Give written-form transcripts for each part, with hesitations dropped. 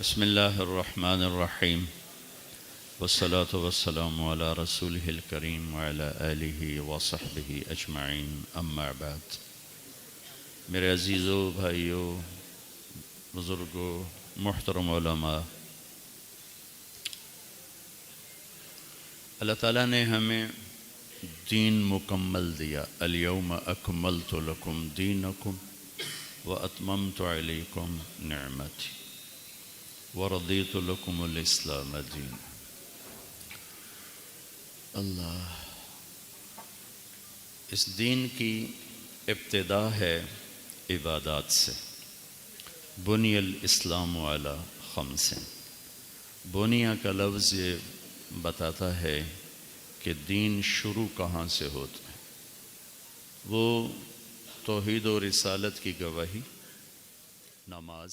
بسم اللہ الرحمن الرحیم والصلاة والسلام علی رسولہ الکریم وعلی آلہ وصحبہ اجمعین اما بعد۔ میرے عزیزو، بھائیو، بزرگو، محترم علماء، اللہ تعالیٰ نے ہمیں دین مکمل دیا۔ الیوم اکملت لکم دینکم واتممت علیکم نعمتی وَرَضِيتُ لَكُمُ الْإِسْلَامَ دِينًا۔ اللہ، اس دین کی ابتدا ہے عبادات سے۔ بنی الاسلام علی خمس۔ بنیا کا لفظ یہ بتاتا ہے کہ دین شروع کہاں سے ہوتا ہے۔ وہ توحید و رسالت کی گواہی، نماز،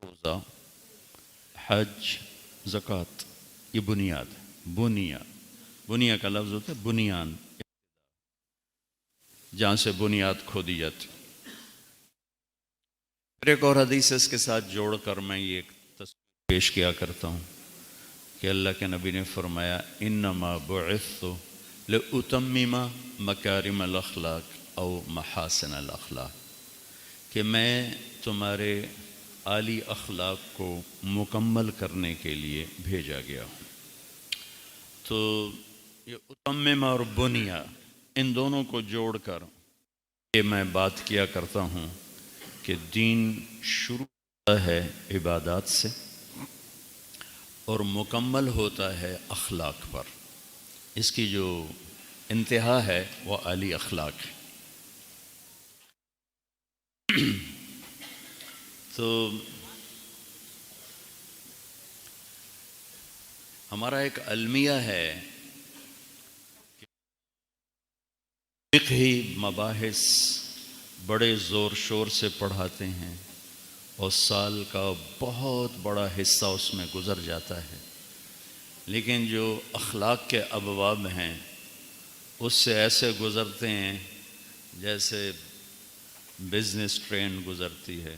روزہ، حج، زکوٰۃ، یہ بنیاد ہے۔ بنیا کا لفظ ہوتا ہے بنیان، جہاں سے بنیاد کھودی جاتی۔ پھر ایک اور حدیث اس کے ساتھ جوڑ کر میں یہ ایک تصویر پیش کیا کرتا ہوں کہ اللہ کے نبی نے فرمایا انما بعثت لأتمم مکارم الاخلاق او محاسن الاخلاق، کہ میں تمہارے اعلی اخلاق کو مکمل کرنے کے لیے بھیجا گیا ہوں۔ تو یہ اتمم اور بنیا، ان دونوں کو جوڑ کر یہ میں بات کیا کرتا ہوں کہ دین شروع ہوتا ہے عبادات سے اور مکمل ہوتا ہے اخلاق پر۔ اس کی جو انتہا ہے وہ اعلی اخلاق ہے۔ تو ہمارا ایک المیہ ہے کہ فقہی مباحث بڑے زور شور سے پڑھاتے ہیں اور سال کا بہت بڑا حصہ اس میں گزر جاتا ہے، لیکن جو اخلاق کے ابواب ہیں اس سے ایسے گزرتے ہیں جیسے بزنس ٹرین گزرتی ہے۔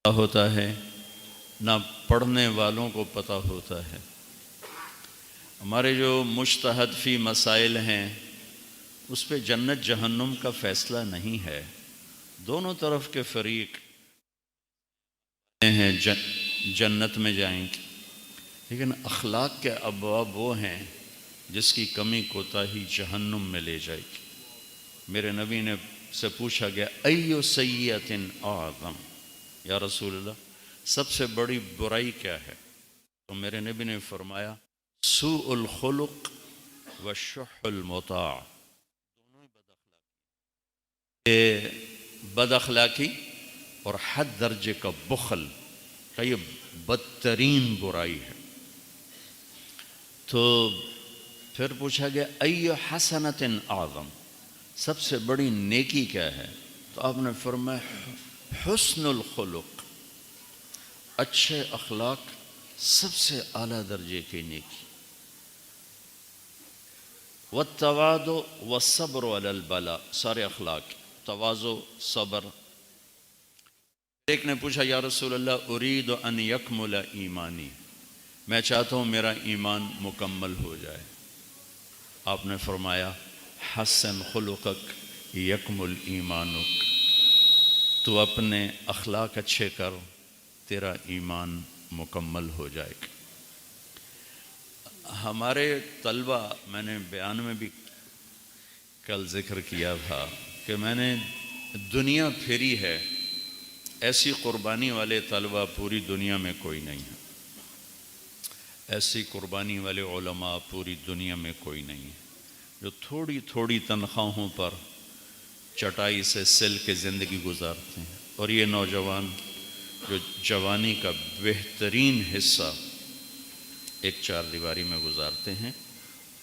ہوتا ہے نہ پڑھنے والوں کو پتہ ہوتا ہے۔ ہمارے جو مجتہد فی مسائل ہیں اس پہ جنت جہنم کا فیصلہ نہیں ہے، دونوں طرف کے فریق ہیں جنت میں جائیں گے، لیکن اخلاق کے ابواب وہ ہیں جس کی کمی کوتاہی جہنم میں لے جائے گی۔ میرے نبی نے سے پوچھا گیا ایو سیئۃ اعظم، یا رسول اللہ سب سے بڑی برائی کیا ہے؟ تو میرے نبی نے فرمایا سوء الخلق والشح المطاع، بد اخلاقی اور حد درجے کا بخل کا یہ بدترین برائی ہے۔ تو پھر پوچھا گیا ایو حسنۃ اعظم، سب سے بڑی نیکی کیا ہے؟ تو آپ نے فرمایا حسن الخلق، اچھے اخلاق سب سے اعلیٰ درجے کی نیکی۔ والتواضع والصبر علی البلاء، سارے اخلاق، تواضع، صبر۔ ایک نے پوچھا یا رسول اللہ ارید ان یکمل ایمانی، میں چاہتا ہوں میرا ایمان مکمل ہو جائے۔ آپ نے فرمایا حسن خلقک یکمل ایمانک، تو اپنے اخلاق اچھے کر، تیرا ایمان مکمل ہو جائے گا۔ ہمارے طلبہ، میں نے بیان میں بھی کل ذکر کیا تھا کہ میں نے دنیا پھیری ہے، ایسی قربانی والے طلبہ پوری دنیا میں کوئی نہیں ہے، ایسی قربانی والے علماء پوری دنیا میں کوئی نہیں ہے، جو تھوڑی تھوڑی تنخواہوں پر چٹائی سے سل کے زندگی گزارتے ہیں، اور یہ نوجوان جو جوانی کا بہترین حصہ ایک چار دیواری میں گزارتے ہیں،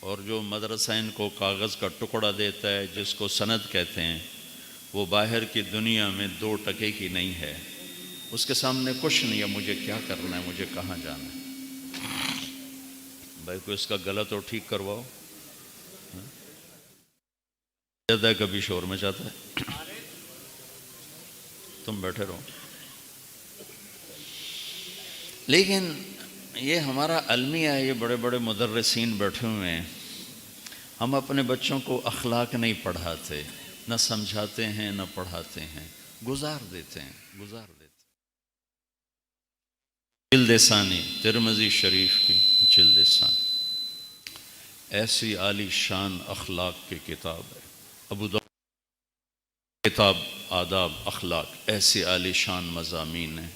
اور جو مدرسہ ان کو کاغذ کا ٹکڑا دیتا ہے جس کو سند کہتے ہیں، وہ باہر کی دنیا میں 2 ٹکے کی نہیں ہے، اس کے سامنے کچھ نہیں ہے، مجھے کیا کرنا ہے، مجھے کہاں جانا ہے۔ بھائی کو اس کا غلط اور ٹھیک کرواؤ، کبھی شور میں چاہتا ہے، تم بیٹھے رہو۔ لیکن یہ ہمارا المیہ ہے، یہ بڑے بڑے مدرسین بیٹھے ہوئے ہیں، ہم اپنے بچوں کو اخلاق نہیں پڑھاتے، نہ سمجھاتے ہیں نہ پڑھاتے ہیں، گزار دیتے ہیں۔ جلد ثانی ترمذی شریف کی جلد ثانی، ایسی عالی شان اخلاق کی کتاب ہے۔ ابو داؤد کتاب آداب اخلاق، ایسی عالی شان مضامین ہیں،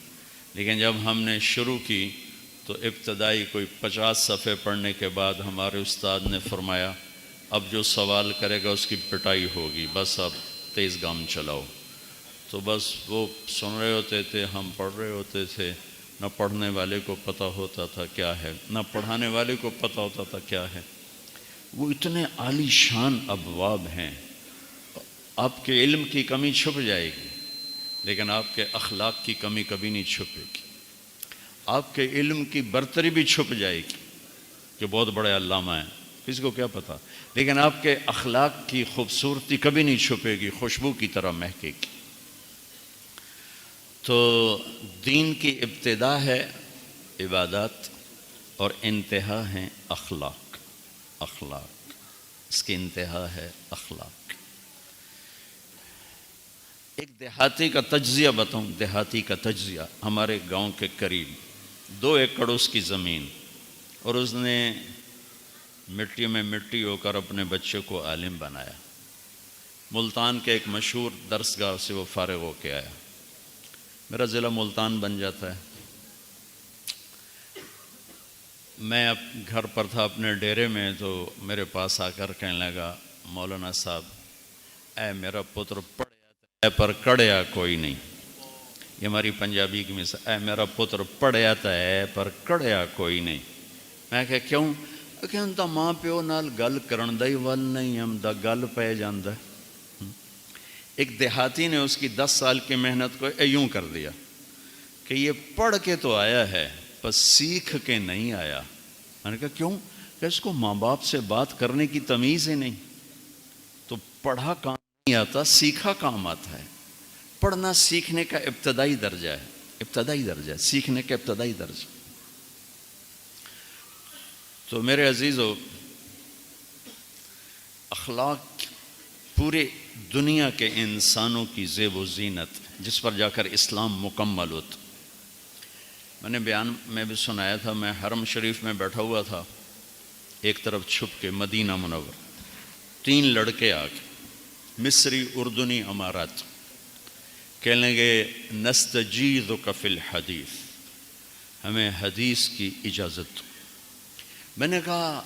لیکن جب ہم نے شروع کی تو ابتدائی کوئی 50 صفحے پڑھنے کے بعد ہمارے استاد نے فرمایا اب جو سوال کرے گا اس کی پٹائی ہوگی، بس اب تیز گام چلاؤ۔ تو بس وہ سن رہے ہوتے تھے، ہم پڑھ رہے ہوتے تھے، نہ پڑھنے والے کو پتہ ہوتا تھا کیا ہے، نہ پڑھانے والے کو پتہ ہوتا تھا کیا ہے۔ وہ اتنے عالی شان ابواب ہیں، آپ کے علم کی کمی چھپ جائے گی لیکن آپ کے اخلاق کی کمی کبھی نہیں چھپے گی۔ آپ کے علم کی برتری بھی چھپ جائے گی کہ بہت بڑے علامہ ہیں، کسی کو کیا پتہ، لیکن آپ کے اخلاق کی خوبصورتی کبھی نہیں چھپے گی، خوشبو کی طرح مہکے گی۔ تو دین کی ابتدا ہے عبادات اور انتہا ہے اخلاق۔ اس کی انتہا ہے اخلاق۔ ایک دیہاتی کا تجزیہ بتاؤں، دیہاتی کا تجزیہ۔ ہمارے گاؤں کے قریب 2 ایکڑ اس کی زمین، اور اس نے مٹی میں مٹی ہو کر اپنے بچے کو عالم بنایا۔ ملتان کے ایک مشہور درسگاہ سے وہ فارغ ہو کے آیا۔ میرا ضلع ملتان بن جاتا ہے۔ میں اب گھر پر تھا اپنے ڈیرے میں، تو میرے پاس آ کر کہنے لگا مولانا صاحب، اے میرا پتر پڑھیا اے پر کڑیا کوئی نہیں۔ یہ ہماری پنجابی کی مثال، اے میرا پتر پڑھیا تا ہے پر کڑیا کوئی نہیں۔ میں کہا کیوں؟ کہ ہم تا ماں پیو نال گل کرن دا ہی ول نہیں، ہم دا گل پہ جاندہ ہے۔ ایک دیہاتی نے اس کی 10 سال کی محنت کو یوں کر دیا کہ یہ پڑھ کے تو آیا ہے پر سیکھ کے نہیں آیا۔ میں نے کہا کیوں؟ کہ اس کو ماں باپ سے بات کرنے کی تمیز ہی نہیں۔ تو پڑھا کام نہیں آتا، سیکھا کام آتا ہے۔ پڑھنا سیکھنے کا ابتدائی درجہ ہے، سیکھنے کا ابتدائی درجہ۔ تو میرے عزیزو، اخلاق پورے دنیا کے انسانوں کی زیب و زینت، جس پر جا کر اسلام مکمل ہوتا۔ میں نے بیان میں بھی سنایا تھا، میں حرم شریف میں بیٹھا ہوا تھا، ایک طرف چھپ کے مدینہ منور، 3 لڑکے آ کے، مصری اردنی امارات، کہنے لگے نستجیزک فی الحدیث، ہمیں حدیث کی اجازت۔ میں نے کہا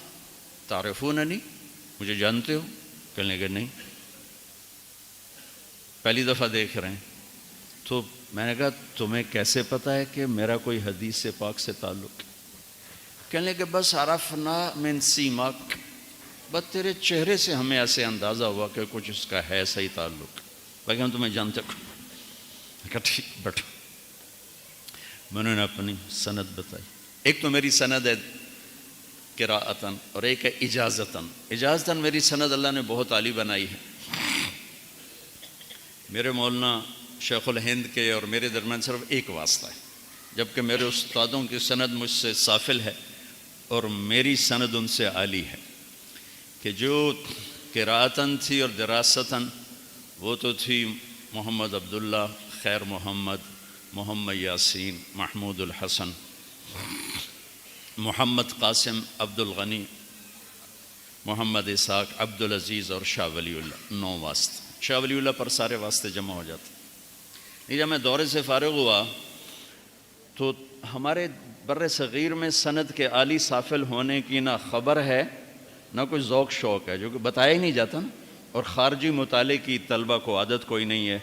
تعرفوننی، مجھے جانتے ہو؟ کہنے لگے نہیں، پہلی دفعہ دیکھ رہے ہیں۔ تو میں نے کہا تمہیں کیسے پتہ ہے کہ میرا کوئی حدیث سے پاک سے تعلق ہے؟ کہنے لگے بس عرفنا من سیماک، بس تیرے چہرے سے ہمیں ایسے اندازہ ہوا کہ کچھ اس کا ہے صحیح تعلق، باقی ہم تمہیں جانتے ہو۔ میں کہا ٹھیک بیٹھو۔ میں نے اپنی سند بتائی، ایک تو میری سند ہے قراءتاً اور ایک ہے اجازتاً۔ اجازتاً میری سند اللہ نے بہت عالی بنائی ہے۔ میرے مولانا شیخ الہند کے اور میرے درمیان صرف ایک واسطہ ہے، جبکہ میرے استادوں کی سند مجھ سے سافل ہے اور میری سند ان سے عالی ہے، کہ جو قراءتاً تھی اور دراستاً وہ تو تھی محمد عبداللہ، خیر محمد، محمد یاسین، محمود الحسن، محمد قاسم، عبد الغنی، محمد اسحاق، عبد العزیز اور شاہ ولی اللہ، 9 واسطے۔ شاہ ولی اللہ پر سارے واسطے جمع ہو جاتے۔ جب میں دورے سے فارغ ہوا تو ہمارے بر صغیر میں سند کے عالی سافل ہونے کی نہ خبر ہے نہ کوئی ذوق شوق ہے، جو کہ بتایا ہی نہیں جاتا نا، اور خارجی مطالعے کی طلبہ کو عادت کوئی نہیں ہے،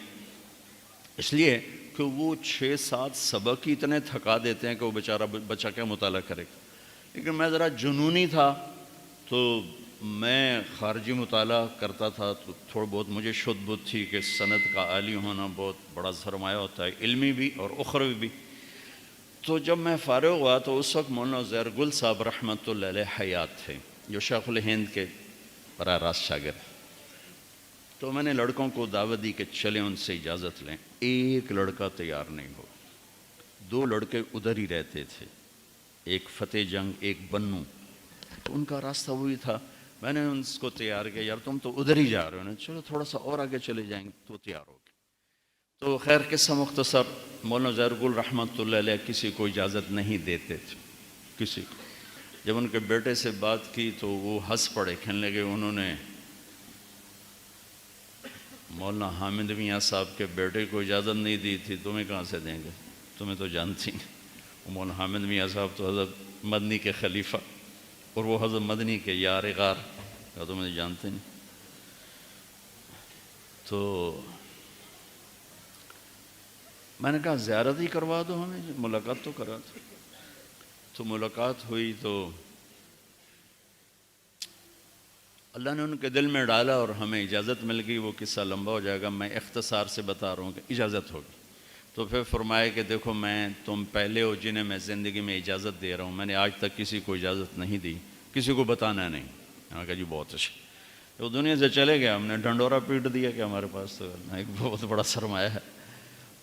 اس لیے کہ وہ 6-7 سبق ہی اتنے تھکا دیتے ہیں کہ وہ بیچارہ بچہ کیا مطالعہ کرے گا۔ لیکن میں ذرا جنونی تھا تو میں خارجی مطالعہ کرتا تھا، تو تھوڑا بہت مجھے شدھ بدھ تھی کہ سند کا عالی ہونا بہت بڑا سرمایہ ہوتا ہے، علمی بھی اور اخروی بھی۔ تو جب میں فارغ ہوا تو اس وقت مولانا زہر گل صاحب رحمۃ اللہ علیہ حیات تھے، جو شیخ الہند کے براہ راست شاگرد۔ تو میں نے لڑکوں کو دعوت دی کہ چلیں ان سے اجازت لیں، ایک لڑکا تیار نہیں ہو۔ دو لڑکے ادھر ہی رہتے تھے، ایک فتح جنگ ایک بنو، تو ان کا راستہ وہی تھا۔ میں نے ان کو تیار کیا، یار تم تو ادھر ہی جا رہے ہو نا، چلو تھوڑا سا اور آگے چلے جائیں گے، تو تیار ہو گئے۔ تو خیر قصہ مختصر، مولانا ظاہر گل رحمۃ اللہ علیہ کسی کو اجازت نہیں دیتے تھے، کسی کو۔ جب ان کے بیٹے سے بات کی تو وہ ہنس پڑے، کہنے لگے انہوں نے مولانا حامد میاں صاحب کے بیٹے کو اجازت نہیں دی تھی، تمہیں کہاں سے دیں گے، تمہیں تو جانتی ہیں۔ مولانا حامد میاں صاحب تو حضرت مدنی کے خلیفہ، اور وہ حضرت مدنی کے یار غار، کہا تو مجھے جانتے نہیں۔ تو میں نے کہا زیارت ہی کروا دو ہمیں، ملاقات تو کرا دو۔ تو ملاقات ہوئی تو اللہ نے ان کے دل میں ڈالا اور ہمیں اجازت مل گئی۔ وہ قصہ لمبا ہو جائے گا، میں اختصار سے بتا رہا ہوں کہ اجازت ہوگی۔ تو پھر فرمایا کہ دیکھو میں تم پہلے ہو جنہیں میں زندگی میں اجازت دے رہا ہوں، میں نے آج تک کسی کو اجازت نہیں دی، کسی کو بتانا نہیں۔ میں نے کہا جی بہت اچھا۔ وہ دنیا سے چلے گیا، ہم نے ڈنڈورا پیٹ دیا کہ ہمارے پاس تو ایک بہت بڑا سرمایہ ہے۔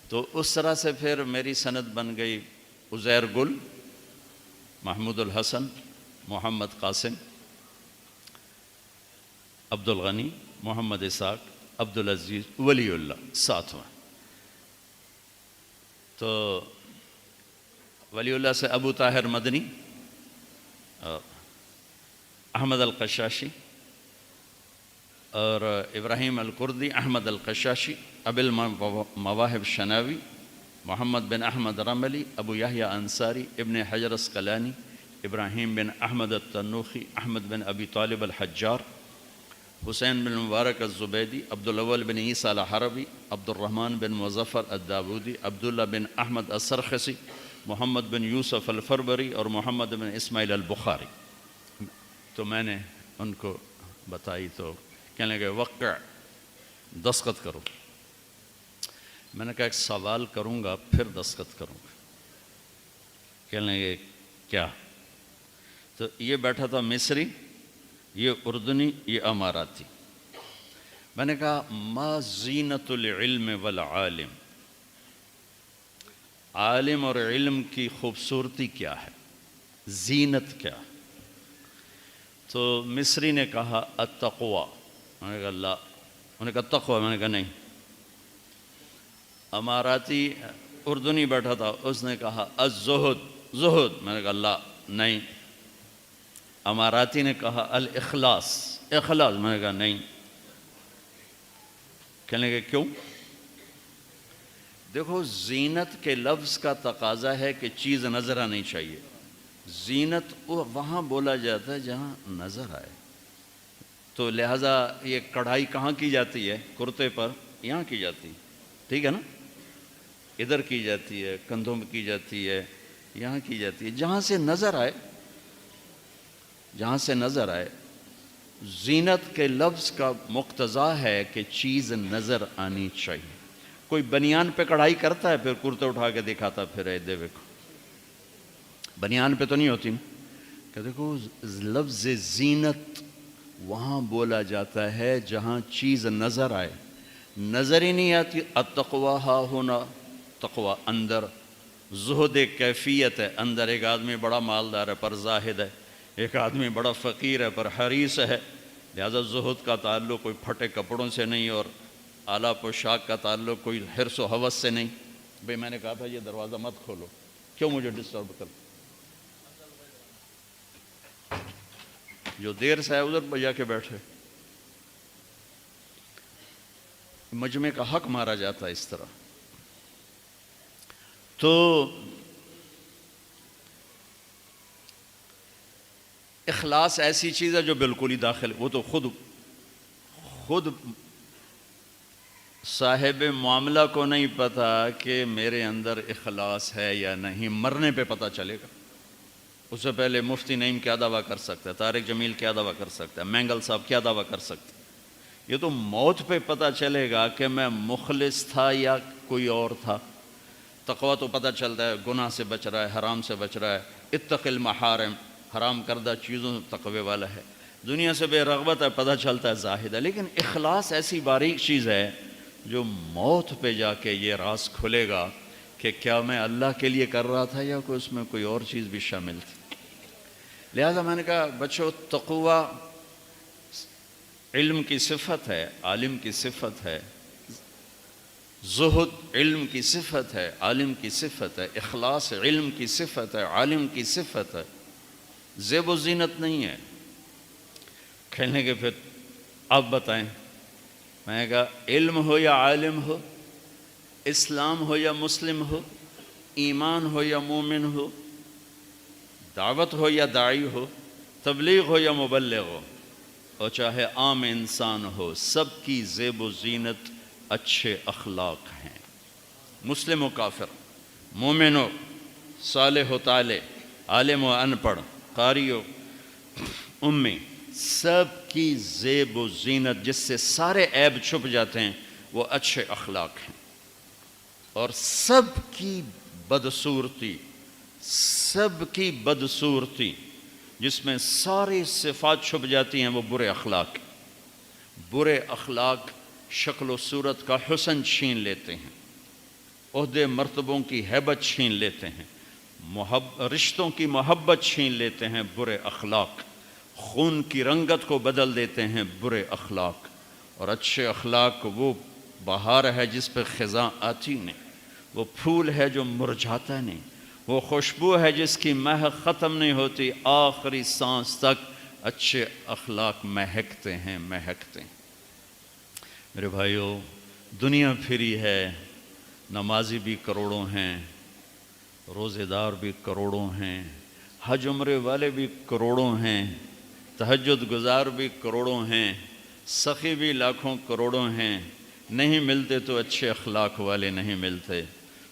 تو اس طرح سے پھر میری سند بن گئی عزیر گل، محمود الحسن، محمد قاسم، عبد الغنی، محمد اسحاق، عبد العزیز، ولی اللہ، ساتواں۔ تو ولی اللہ سے ابو طاہر مدنی، احمد القشاشی، اور ابراہیم الکردی، احمد القشاشی، ابو المواہب شناوی، محمد بن احمد رملی، ابو یحییٰ انصاری، ابن حجر اسقلانی، ابراہیم بن احمد التنوخی، احمد بن ابی طالب الحجار، حسین بن مبارک الزبیدی، عبد الاول بن عیسیٰ الحربی، عبد الرحمن بن مظفر الداودی، عبداللہ بن احمد السرخسی، محمد بن یوسف الفربری، اور محمد بن اسماعیل البخاری۔ تو میں نے ان کو بتائی تو کہنے لگے وقع، دستخط کرو۔ میں نے کہا ایک سوال کروں گا پھر دستخط کروں گا۔ کہنے لگے کیا؟ تو یہ بیٹھا تھا مصری، یہ اردنی، یہ اماراتی۔ میں نے کہا ما زینت العلم والعالم، عالم اور علم کی خوبصورتی کیا ہے، زینت کیا ہے؟ تو مصری نے کہا التقوی۔ میں نے کہا لا۔ انہوں نے کہا تقوی، میں نے کہا نہیں۔ اماراتی اردنی بیٹھا تھا، اس نے کہا الزہد، زہد، میں نے کہا لا، نہیں۔ اماراتی نے کہا الاخلاص، اخلاص، میں نے کہا نہیں۔ کہنے لگے کیوں؟ دیکھو زینت کے لفظ کا تقاضا ہے کہ چیز نظر آنی چاہیے۔ زینت وہاں بولا جاتا ہے جہاں نظر آئے۔ تو لہٰذا یہ کڑھائی کہاں کی جاتی ہے؟ کرتے پر یہاں کی جاتی ہے، ٹھیک ہے نا؟ ادھر کی جاتی ہے، کندھوں میں کی جاتی ہے، یہاں کی جاتی ہے، جہاں سے نظر آئے، جہاں سے نظر آئے۔ زینت کے لفظ کا مقتضا ہے کہ چیز نظر آنی چاہیے۔ کوئی بنیان پہ کڑھائی کرتا ہے پھر کرتے اٹھا کے دکھاتا پھر اے دیکھو، بنیان پہ تو نہیں ہوتی نا۔ کہ دیکھو لفظ زینت وہاں بولا جاتا ہے جہاں چیز نظر آئے، نظر ہی نہیں آتی۔ التقویٰ ہا ہونا، تقویٰ اندر، زہد ایک کیفیت ہے، اندر ایک آدمی بڑا مالدار ہے پر زاہد ہے، ایک آدمی بڑا فقیر ہے پر حریص ہے۔ لہذا زہد کا تعلق کوئی پھٹے کپڑوں سے نہیں، اور اعلیٰ پوشاک کا تعلق کوئی حرص و حوث سے نہیں۔ بھئی میں نے کہا تھا یہ دروازہ مت کھولو، کیوں مجھے ڈسٹرب کر؟ جو دیر سے ہے ادھر بجا کے بیٹھے۔ مجمع کا حق مارا جاتا ہے اس طرح۔ تو اخلاص ایسی چیز ہے جو بالکل ہی داخل، وہ تو خود صاحب معاملہ کو نہیں پتا کہ میرے اندر اخلاص ہے یا نہیں، مرنے پہ پتہ چلے گا۔ اس سے پہلے مفتی نعیم کیا دعویٰ کر سکتا ہے، طارق جمیل کیا دعویٰ کر سکتا ہے، مینگل صاحب کیا دعویٰ کر سکتے ہیں؟ یہ تو موت پہ پتہ چلے گا کہ میں مخلص تھا یا کوئی اور تھا۔ تقویٰ تو پتہ چلتا ہے گناہ سے بچ رہا ہے، حرام سے بچ رہا ہے، اتق المحارم، حرام کردہ چیزوں سے تقوی والا ہے، دنیا سے بے رغبت ہے، پتہ چلتا ہے زاہد ہے۔ لیکن اخلاص ایسی باریک چیز ہے جو موت پہ جا کے یہ راز کھلے گا کہ کیا میں اللہ کے لیے کر رہا تھا یا کوئی اس میں کوئی اور چیز بھی شامل تھی. لہذا میں نے کہا بچوں، تقوی علم کی صفت ہے، عالم کی صفت ہے، زہد علم کی صفت ہے، عالم کی صفت ہے، اخلاص علم کی صفت ہے، عالم کی صفت ہے، زیب و زینت نہیں ہے. کہنے کے پھر آپ بتائیں. میں نے کہا علم ہو یا عالم ہو، اسلام ہو یا مسلم ہو، ایمان ہو یا مومن ہو، دعوت ہو یا داعی ہو، تبلیغ ہو یا مبلغ ہو، اور چاہے عام انسان ہو، سب کی زیب و زینت اچھے اخلاق ہیں. مسلم و کافر، مومن و صالح و طالع، عالم و ان پڑھ، قاری و امی، سب کی زیب و زینت جس سے سارے عیب چھپ جاتے ہیں وہ اچھے اخلاق ہیں. اور سب کی بدصورتی، سب کی بدصورتی جس میں ساری صفات چھپ جاتی ہیں وہ برے اخلاق. برے اخلاق شکل و صورت کا حسن چھین لیتے ہیں، عہدے مرتبوں کی ہیبت چھین لیتے ہیں، رشتوں کی محبت چھین لیتے ہیں برے اخلاق، خون کی رنگت کو بدل دیتے ہیں برے اخلاق. اور اچھے اخلاق وہ بہار ہے جس پہ خزاں آتی نہیں، وہ پھول ہے جو مرجھاتا نہیں، وہ خوشبو ہے جس کی مہک ختم نہیں ہوتی، آخری سانس تک اچھے اخلاق مہکتے ہیں مہکتے ہیں. میرے بھائیو، دنیا پھری ہے، نمازی بھی کروڑوں ہیں، روزے دار بھی کروڑوں ہیں، حج عمرے والے بھی کروڑوں ہیں، تہجد گزار بھی کروڑوں ہیں، سخی بھی لاکھوں کروڑوں ہیں. نہیں ملتے تو اچھے اخلاق والے نہیں ملتے،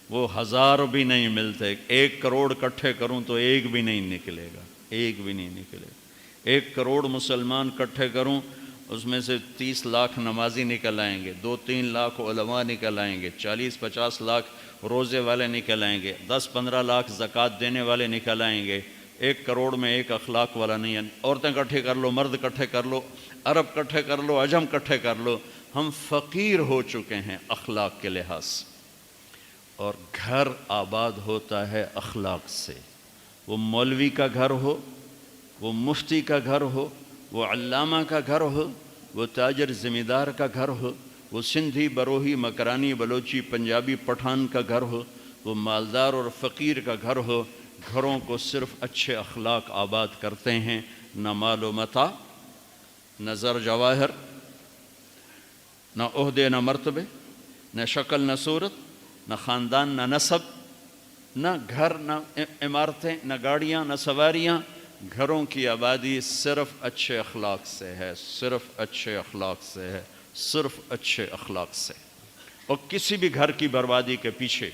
وہ ہزار بھی نہیں ملتے. 1 کروڑ اکٹھے کروں تو ایک بھی نہیں نکلے گا، ایک بھی نہیں نکلے گا. 1 کروڑ مسلمان اکٹھے کروں اس میں سے 30 لاکھ نمازی نکل آئیں گے، 2-3 لاکھ علماء نکل آئیں گے، 40-50 لاکھ روزے والے نکل آئیں گے، 10-15 لاکھ زکوٰۃ دینے والے نکل آئیں گے. 1 کروڑ میں ایک اخلاق والا نہیں ہے. عورتیں اکٹھے کر لو، مرد اکٹھے کر لو، عرب اکٹھے کر لو، عجم اکٹھے کر لو، ہم فقیر ہو چکے ہیں اخلاق کے لحاظ سے. اور گھر آباد ہوتا ہے اخلاق سے. وہ مولوی کا گھر ہو، وہ مفتی کا گھر ہو، وہ علامہ کا گھر ہو، وہ تاجر زمیندار کا گھر ہو، وہ سندھی بروہی مکرانی بلوچی پنجابی پٹھان کا گھر ہو، وہ مالدار اور فقیر کا گھر ہو، گھروں کو صرف اچھے اخلاق آباد کرتے ہیں. نہ مال و متاع، نہ زر جواہر، نہ عہدے نہ مرتبے، نہ شکل نہ صورت، نہ خاندان نہ نسب، نہ گھر نہ عمارتیں، نہ گاڑیاں نہ سواریاں. گھروں کی آبادی صرف اچھے اخلاق سے ہے، صرف اچھے اخلاق سے ہے، صرف اچھے اخلاق سے. اور کسی بھی گھر کی بربادی کے پیچھے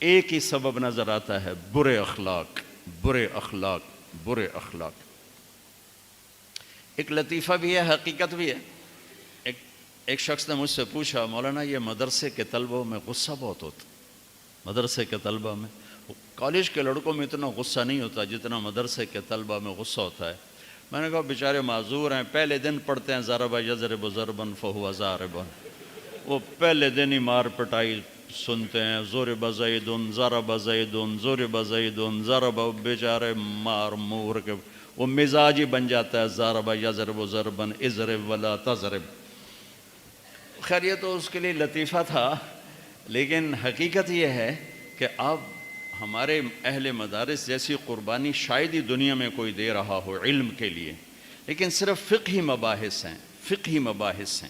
ایک ہی سبب نظر آتا ہے، برے اخلاق، برے اخلاق، برے اخلاق. ایک لطیفہ بھی ہے، حقیقت بھی ہے. ایک شخص نے مجھ سے پوچھا، مولانا یہ مدرسے کے طلبوں میں غصہ بہت ہوتا، مدرسے کے طلبہ میں، کالج کے لڑکوں میں اتنا غصہ نہیں ہوتا جتنا مدرسے کے طلبہ میں غصہ ہوتا ہے. میں نے کہا بیچارے معذور ہیں، پہلے دن پڑھتے ہیں ضرب یضرب ضربا فہو ضارب، وہ پہلے دن ہی مار پٹائی سنتے ہیں، ضرب زید ضرب زید ضرب زید ضرب، بیچارے مار مور کے وہ مزاج ہی بن جاتا ہے، ضرب یضرب ضربا اضرب ولا تضرب. خیر یہ تو اس کے لیے لطیفہ تھا، لیکن حقیقت یہ ہے کہ آپ ہمارے اہل مدارس جیسی قربانی شاید ہی دنیا میں کوئی دے رہا ہو علم کے لیے، لیکن صرف فقہی مباحث ہیں، فقہی مباحث ہیں.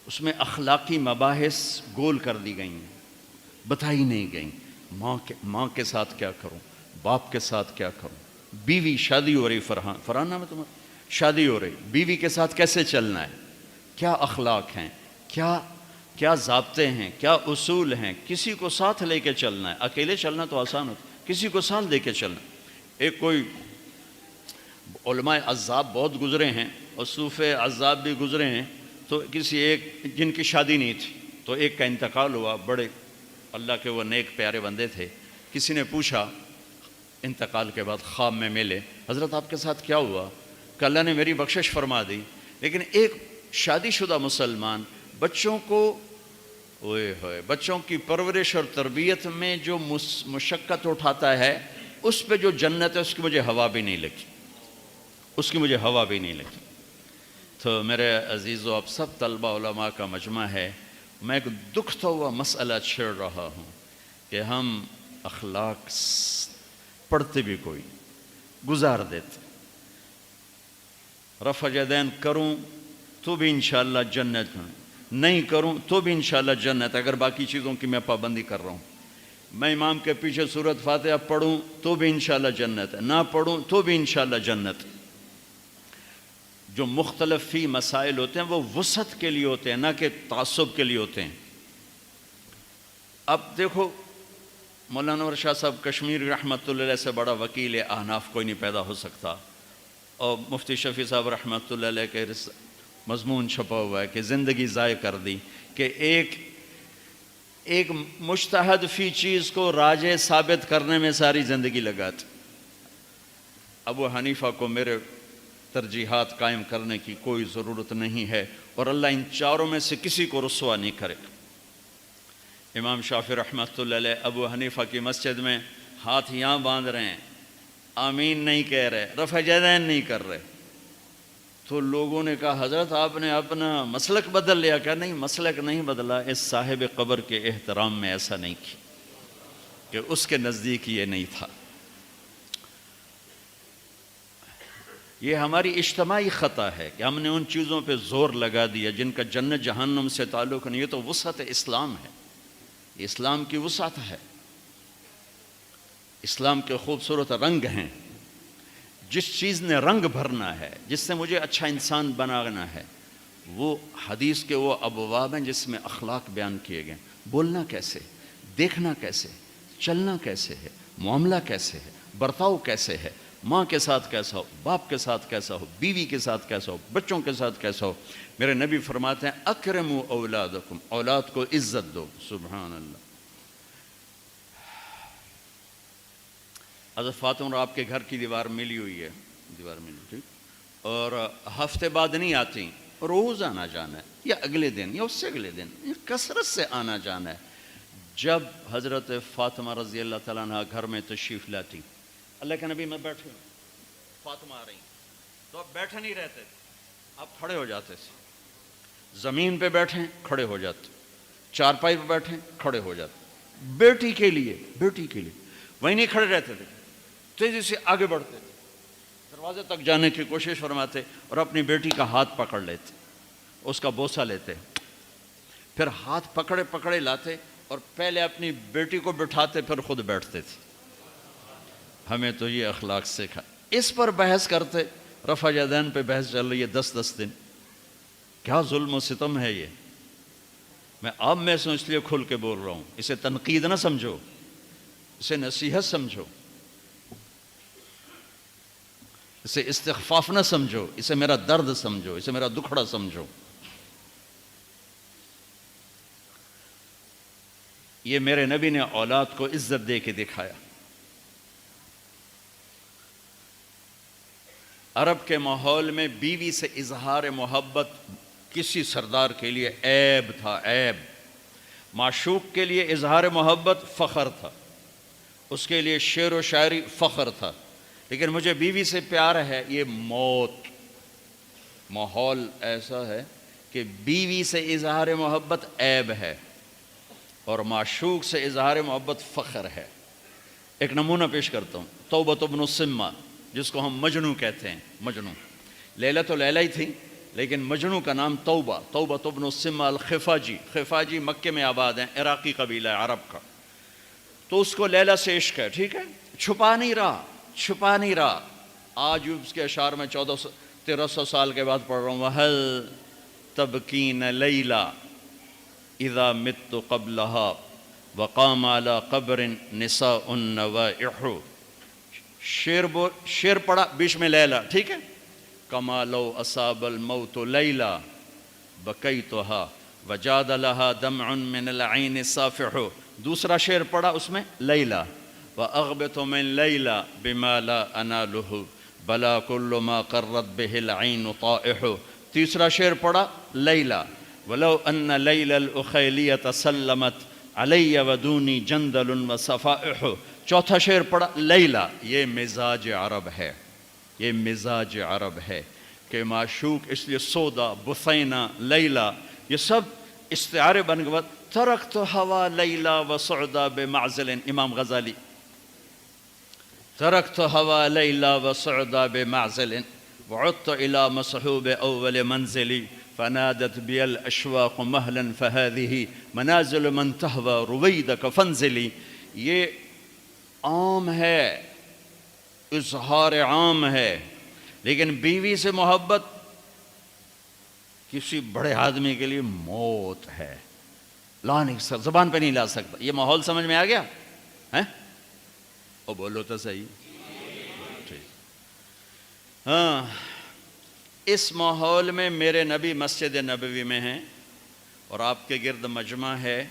اس میں اخلاقی مباحث گول کر دی گئی ہیں، بتائی نہیں گئیں. ماں کے ساتھ کیا کروں، باپ کے ساتھ کیا کروں، بیوی شادی ہو رہی، فرحان نام ہے تمہارا، شادی ہو رہی، بیوی کے ساتھ کیسے چلنا ہے، کیا اخلاق ہیں، کیا ضابطے ہیں، کیا اصول ہیں. کسی کو ساتھ لے کے چلنا ہے، اکیلے چلنا تو آسان ہوتا، کسی کو ساتھ لے کے چلنا. ایک کوئی علماء عذاب بہت گزرے ہیں اور صوفے عذاب بھی گزرے ہیں، تو کسی ایک جن کی شادی نہیں تھی تو ایک کا انتقال ہوا، بڑے اللہ کے وہ نیک پیارے بندے تھے. کسی نے پوچھا انتقال کے بعد خواب میں ملے، حضرت آپ کے ساتھ کیا ہوا؟ کہ اللہ نے میری بخشش فرما دی، لیکن ایک شادی شدہ مسلمان بچوں کو اوئے ہوئے، بچوں کی پرورش اور تربیت میں جو مشقت اٹھاتا ہے اس پہ جو جنت ہے اس کی مجھے ہوا بھی نہیں لگی، اس کی مجھے ہوا بھی نہیں لگی۔ تو میرے عزیزو، آپ سب طلبہ علماء کا مجمع ہے، میں ایک دکھتا ہوا مسئلہ چھیڑ رہا ہوں کہ ہم اخلاق پڑھتے بھی کوئی گزار دیتے، رفع یدین کروں تو بھی انشاءاللہ جنت، نہیں کروں تو بھی انشاءاللہ جنت، اگر باقی چیزوں کی میں پابندی کر رہا ہوں۔ میں امام کے پیچھے سورۃ فاتحہ پڑھوں تو بھی انشاءاللہ جنت ہے، نہ پڑھوں تو بھی انشاءاللہ جنت۔ جو مختلف فی مسائل ہوتے ہیں وہ وسعت کے لیے ہوتے ہیں، نہ کہ تعصب کے لیے ہوتے ہیں۔ اب دیکھو، مولانا انور شاہ صاحب کشمیری رحمۃ اللہ علیہ سے بڑا وکیل احناف کوئی نہیں پیدا ہو سکتا، اور مفتی شفیع صاحب رحمۃ اللہ علیہ کے مضمون چھپا ہوا ہے کہ زندگی ضائع کر دی کہ ایک مجتہد فی چیز کو راجح ثابت کرنے میں ساری زندگی لگاتے۔ ابو حنیفہ کو میرے ترجیحات قائم کرنے کی کوئی ضرورت نہیں ہے، اور اللہ ان چاروں میں سے کسی کو رسوا نہیں کرے۔ امام شافعی رحمۃ اللہ علیہ ابو حنیفہ کی مسجد میں ہاتھ یہاں باندھ رہے ہیں، آمین نہیں کہہ رہے، رفع یدین نہیں کر رہے، تو لوگوں نے کہا حضرت آپ نے اپنا مسلک بدل لیا؟ کہا نہیں، مسلک نہیں بدلا، اس صاحب قبر کے احترام میں ایسا نہیں کیا کہ اس کے نزدیک یہ نہیں تھا۔ یہ ہماری اجتماعی خطا ہے کہ ہم نے ان چیزوں پہ زور لگا دیا جن کا جنت جہنم سے تعلق نہیں۔ یہ تو وسعت اسلام ہے، یہ اسلام کی وسعت ہے، اسلام کے خوبصورت رنگ ہیں۔ جس چیز نے رنگ بھرنا ہے، جس سے مجھے اچھا انسان بنانا ہے، وہ حدیث کے وہ ابواب ہیں جس میں اخلاق بیان کیے گئے۔ بولنا کیسے، دیکھنا کیسے، چلنا کیسے ہے، معاملہ کیسے ہے، برتاؤ کیسے ہے، ماں کے ساتھ کیسا ہو، باپ کے ساتھ کیسا ہو، بیوی کے ساتھ کیسا ہو، بچوں کے ساتھ کیسا ہو۔ میرے نبی فرماتے ہیں اکرموا اولادکم، اولاد کو عزت دو۔ سبحان اللہ۔ حضرت فاطمہ آپ کے گھر کی دیوار ملی ہوئی ہے، دیوار ملی، ٹھیک، اور ہفتے بعد نہیں آتی، روز آنا جانا ہے، یا اگلے دن یا اس سے اگلے دن، کثرت سے آنا جانا ہے۔ جب حضرت فاطمہ رضی اللہ تعالیٰ عنہ گھر میں تشریف لاتی، اللہ کے نبی میں بیٹھے ہوں، فاطمہ آ رہی، تو اب بیٹھے نہیں رہتے تھے، اب کھڑے ہو جاتے تھے، زمین پہ بیٹھیں کھڑے ہو جاتے، چارپائی پہ بیٹھیں کھڑے ہو جاتے، بیٹی کے لیے وہیں نہیں کھڑے رہتے تھے، تیزی سے آگے بڑھتے تھے، دروازے تک جانے کی کوشش فرماتے اور اپنی بیٹی کا ہاتھ پکڑ لیتے، اس کا بوسہ لیتے، پھر ہاتھ پکڑے پکڑے لاتے اور پہلے اپنی بیٹی کو بٹھاتے پھر خود بیٹھتے تھے۔ ہمیں تو یہ اخلاق سیکھا۔ اس پر بحث کرتے، رفع یدین پہ بحث چل رہی ہے 10 دن، کیا ظلم و ستم ہے یہ۔ میں اب میں اس لیے کھل کے بول رہا ہوں، اسے تنقید نہ سمجھو، اسے نصیحت سمجھو، اسے استخفاف نہ سمجھو، اسے میرا درد سمجھو، اسے میرا دکھڑا سمجھو۔ یہ میرے نبی نے اولاد کو عزت دے کے دکھایا۔ عرب کے ماحول میں بیوی سے اظہار محبت کسی سردار کے لیے عیب تھا، عیب۔ معشوق کے لیے اظہار محبت فخر تھا، اس کے لیے شعر و شاعری فخر تھا، لیکن مجھے بیوی سے پیار ہے، یہ موت۔ ماحول ایسا ہے کہ بیوی سے اظہار محبت عیب ہے اور معشوق سے اظہار محبت فخر ہے۔ ایک نمونہ پیش کرتا ہوں، توبہ بن السمہ، جس کو ہم مجنو کہتے ہیں، مجنو، لیلہ تو لیلہ ہی تھی لیکن مجنو کا نام توبہ بن السمہ الخفاجی، خفاجی مکے میں آباد ہیں، عراقی قبیلہ ہے عرب کا۔ تو اس کو لیلہ سے عشق ہے، ٹھیک ہے، چھپا نہیں رہا۔ آج اس کے اشعار میں 1300 سال کے بعد پڑھ رہا ہوں، وَهَلْ تَبْكِينَ لَيْلَا اِذَا مِتُّ قَبْلَهَا وَقَامَ عَلَى قَبْرٍ نِسَاءٌ نَوَائِحُ۔ شعر پڑھا، بیچ میں لیلہ، ٹھیک ہے، کما لو اصاب الموت لیلہ بکیتها وجاد لها دمع من العین صافح۔ دوسرا شعر پڑھا، اس میں لیلہ، واغبط من لیلہ بما لا انالہ بلا کل ما قرت به العین طائح۔ تیسرا شعر پڑھا لیلہ، ولو ان لیل الاخیلیۃ سلمت علی ودونی جندل وصفائح. چوتھا شعر پڑھا لیلا. یہ مزاج عرب ہے، یہ مزاج عرب ہے کہ معشوق، اس لیے سودا، بثینہ، لیلا یہ سب استعارے بن گئے. ترکت ہوا لیلا وسعدا بمعزل. امام غزالی. ترکت ہوا لیلا وسعدا بمعزل وعدت الى مصحوب اول منزلی فنادت بی الاشواق مہلا فهذه منازل من تہوى رویدک فانزلی. یہ عام ہے، اظہار عام ہے، لیکن بیوی سے محبت کسی بڑے آدمی کے لیے موت ہے. لا نہیں سر، زبان پہ نہیں لا سکتا. یہ ماحول سمجھ میں آ گیا ہے؟ او بولو تو صحیح. ہاں، اس ماحول میں میرے نبی مسجد نبوی میں ہیں اور آپ کے گرد مجمع ہے،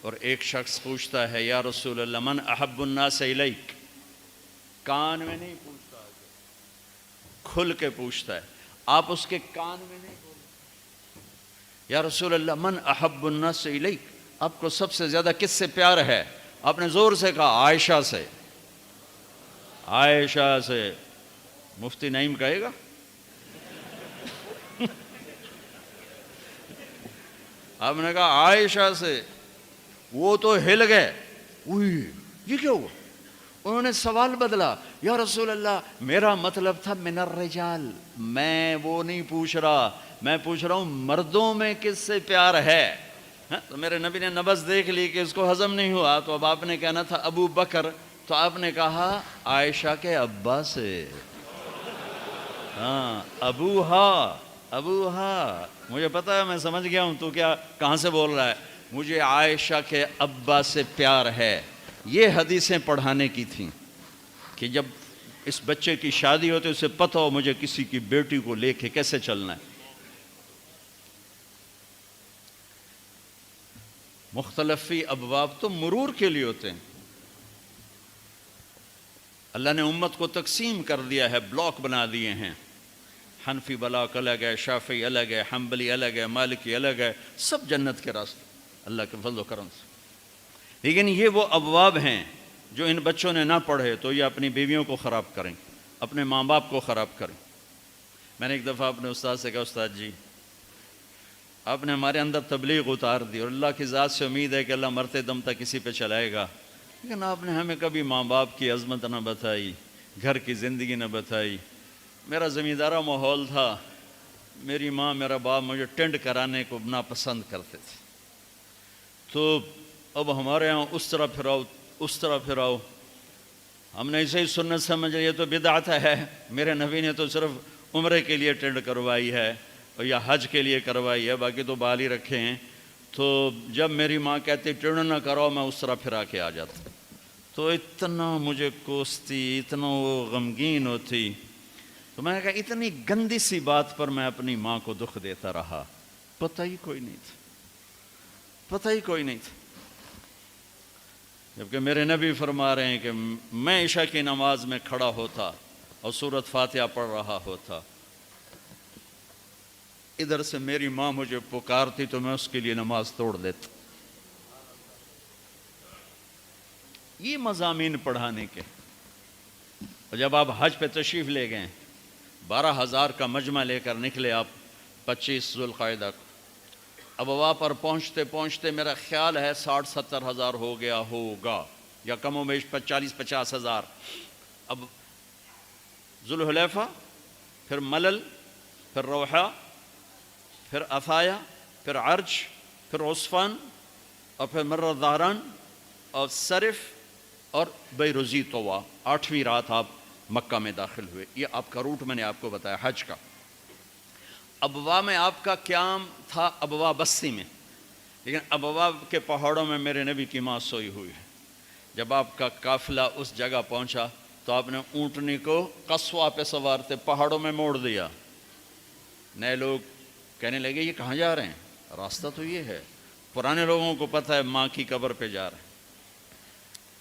اور ایک شخص پوچھتا ہے یا رسول اللہ من احب الناس الیک. کان میں نہیں پوچھتا، کھل کے پوچھتا ہے. آپ اس کے کان میں نہیں بولتے یا رسول اللہ من احب الناس الیک، آپ کو سب سے زیادہ کس سے پیار ہے؟ آپ نے زور سے کہا عائشہ سے. عائشہ سے. مفتی نعیم کہے گا؟ آپ نے کہا عائشہ سے. وہ تو ہل گئے. یہ کیا ہوا؟ انہوں نے سوال بدلا. یا رسول اللہ میرا مطلب تھا من الرجال، میں وہ نہیں پوچھ رہا، میں پوچھ رہا ہوں مردوں میں کس سے پیار ہے. تو میرے نبی نے نبض دیکھ لی کہ اس کو ہضم نہیں ہوا، تو اب آپ نے کہنا تھا ابو بکر، تو آپ نے کہا عائشہ کے ابا سے. ہاں ابوہا. مجھے پتا ہے، میں سمجھ گیا ہوں تو کیا کہاں سے بول رہا ہے. مجھے عائشہ کے ابا سے پیار ہے. یہ حدیثیں پڑھانے کی تھیں کہ جب اس بچے کی شادی ہوتی اسے پتہ ہو مجھے کسی کی بیٹی کو لے کے کیسے چلنا ہے. مختلفی ابواب تو مرور کے لیے ہوتے ہیں. اللہ نے امت کو تقسیم کر دیا ہے، بلاک بنا دیے ہیں. حنفی بلاک الگ ہے، شافعی الگ ہے، حنبلی الگ ہے، مالکی الگ ہے، سب جنت کے راستے اللہ کے فضل و کرم سے. لیکن یہ وہ ابواب ہیں جو ان بچوں نے نہ پڑھے تو یہ اپنی بیویوں کو خراب کریں، اپنے ماں باپ کو خراب کریں. میں نے ایک دفعہ اپنے استاد سے کہا استاد جی آپ نے ہمارے اندر تبلیغ اتار دی، اور اللہ کی ذات سے امید ہے کہ اللہ مرتے دم تک کسی پہ چلائے گا، لیکن آپ نے ہمیں کبھی ماں باپ کی عظمت نہ بتائی، گھر کی زندگی نہ بتائی. میرا زمیندارہ ماحول تھا، میری ماں میرا باپ مجھے ٹینڈ کرانے کو ناپسند کرتے تھے. تو اب ہمارے ہاں اس طرح پھراؤ اس طرح پھراؤ. ہم نے اسے ہی سنت سمجھ لیا، یہ تو بدعت ہے. میرے نبی نے تو صرف عمرے کے لیے ٹینڈ کروائی ہے اور یا حج کے لیے کروائی ہے، باقی تو بال ہی رکھے ہیں. تو جب میری ماں کہتی ٹینڈ نہ کرو میں اس طرح پھرا کے آ جاتا. تو اتنا مجھے کوستی، اتنا وہ غمگین ہوتی. تو میں نے کہا اتنی گندی سی بات پر میں اپنی ماں کو دکھ دیتا رہا. پتہ ہی کوئی نہیں تھا، پتہ ہی کوئی نہیں تھا. جبکہ میرے نبی فرما رہے ہیں کہ میں عشاء کی نماز میں کھڑا ہوتا اور سورۃ فاتحہ پڑھ رہا ہوتا، ادھر سے میری ماں مجھے پکارتی تو میں اس کے لیے نماز توڑ دیتا. یہ مضامین پڑھانے کے. اور جب آپ حج پہ تشریف لے گئے، 12,000 کا مجمع لے کر نکلے آپ 25 ذوالقعدہ کو. اب وہاں پر پہنچتے پہنچتے میرا خیال ہے 60-70 ہزار ہو گیا ہوگا، یا کم و بیش 40-50 ہزار. اب ذوالحلیفہ، پھر ملل، پھر روحہ، پھر عفایہ، پھر عرج، پھر عصفان، اور پھر مرہ ظہران اور صرف اور بیروزی طوا. 8ویں رات آپ مکہ میں داخل ہوئے. یہ آپ کا روٹ میں نے آپ کو بتایا حج کا. ابوا میں آپ کا قیام تھا ابوا بستی میں، لیکن ابوا کے پہاڑوں میں میرے نبی کی ماں سوئی ہوئی ہے. جب آپ کا قافلہ اس جگہ پہنچا تو آپ نے اونٹنی کو قصوہ پہ سوار تھے پہاڑوں میں موڑ دیا. نئے لوگ کہنے لگے یہ کہاں جا رہے ہیں؟ راستہ تو یہ ہے. پرانے لوگوں کو پتہ ہے ماں کی قبر پہ جا رہے ہیں.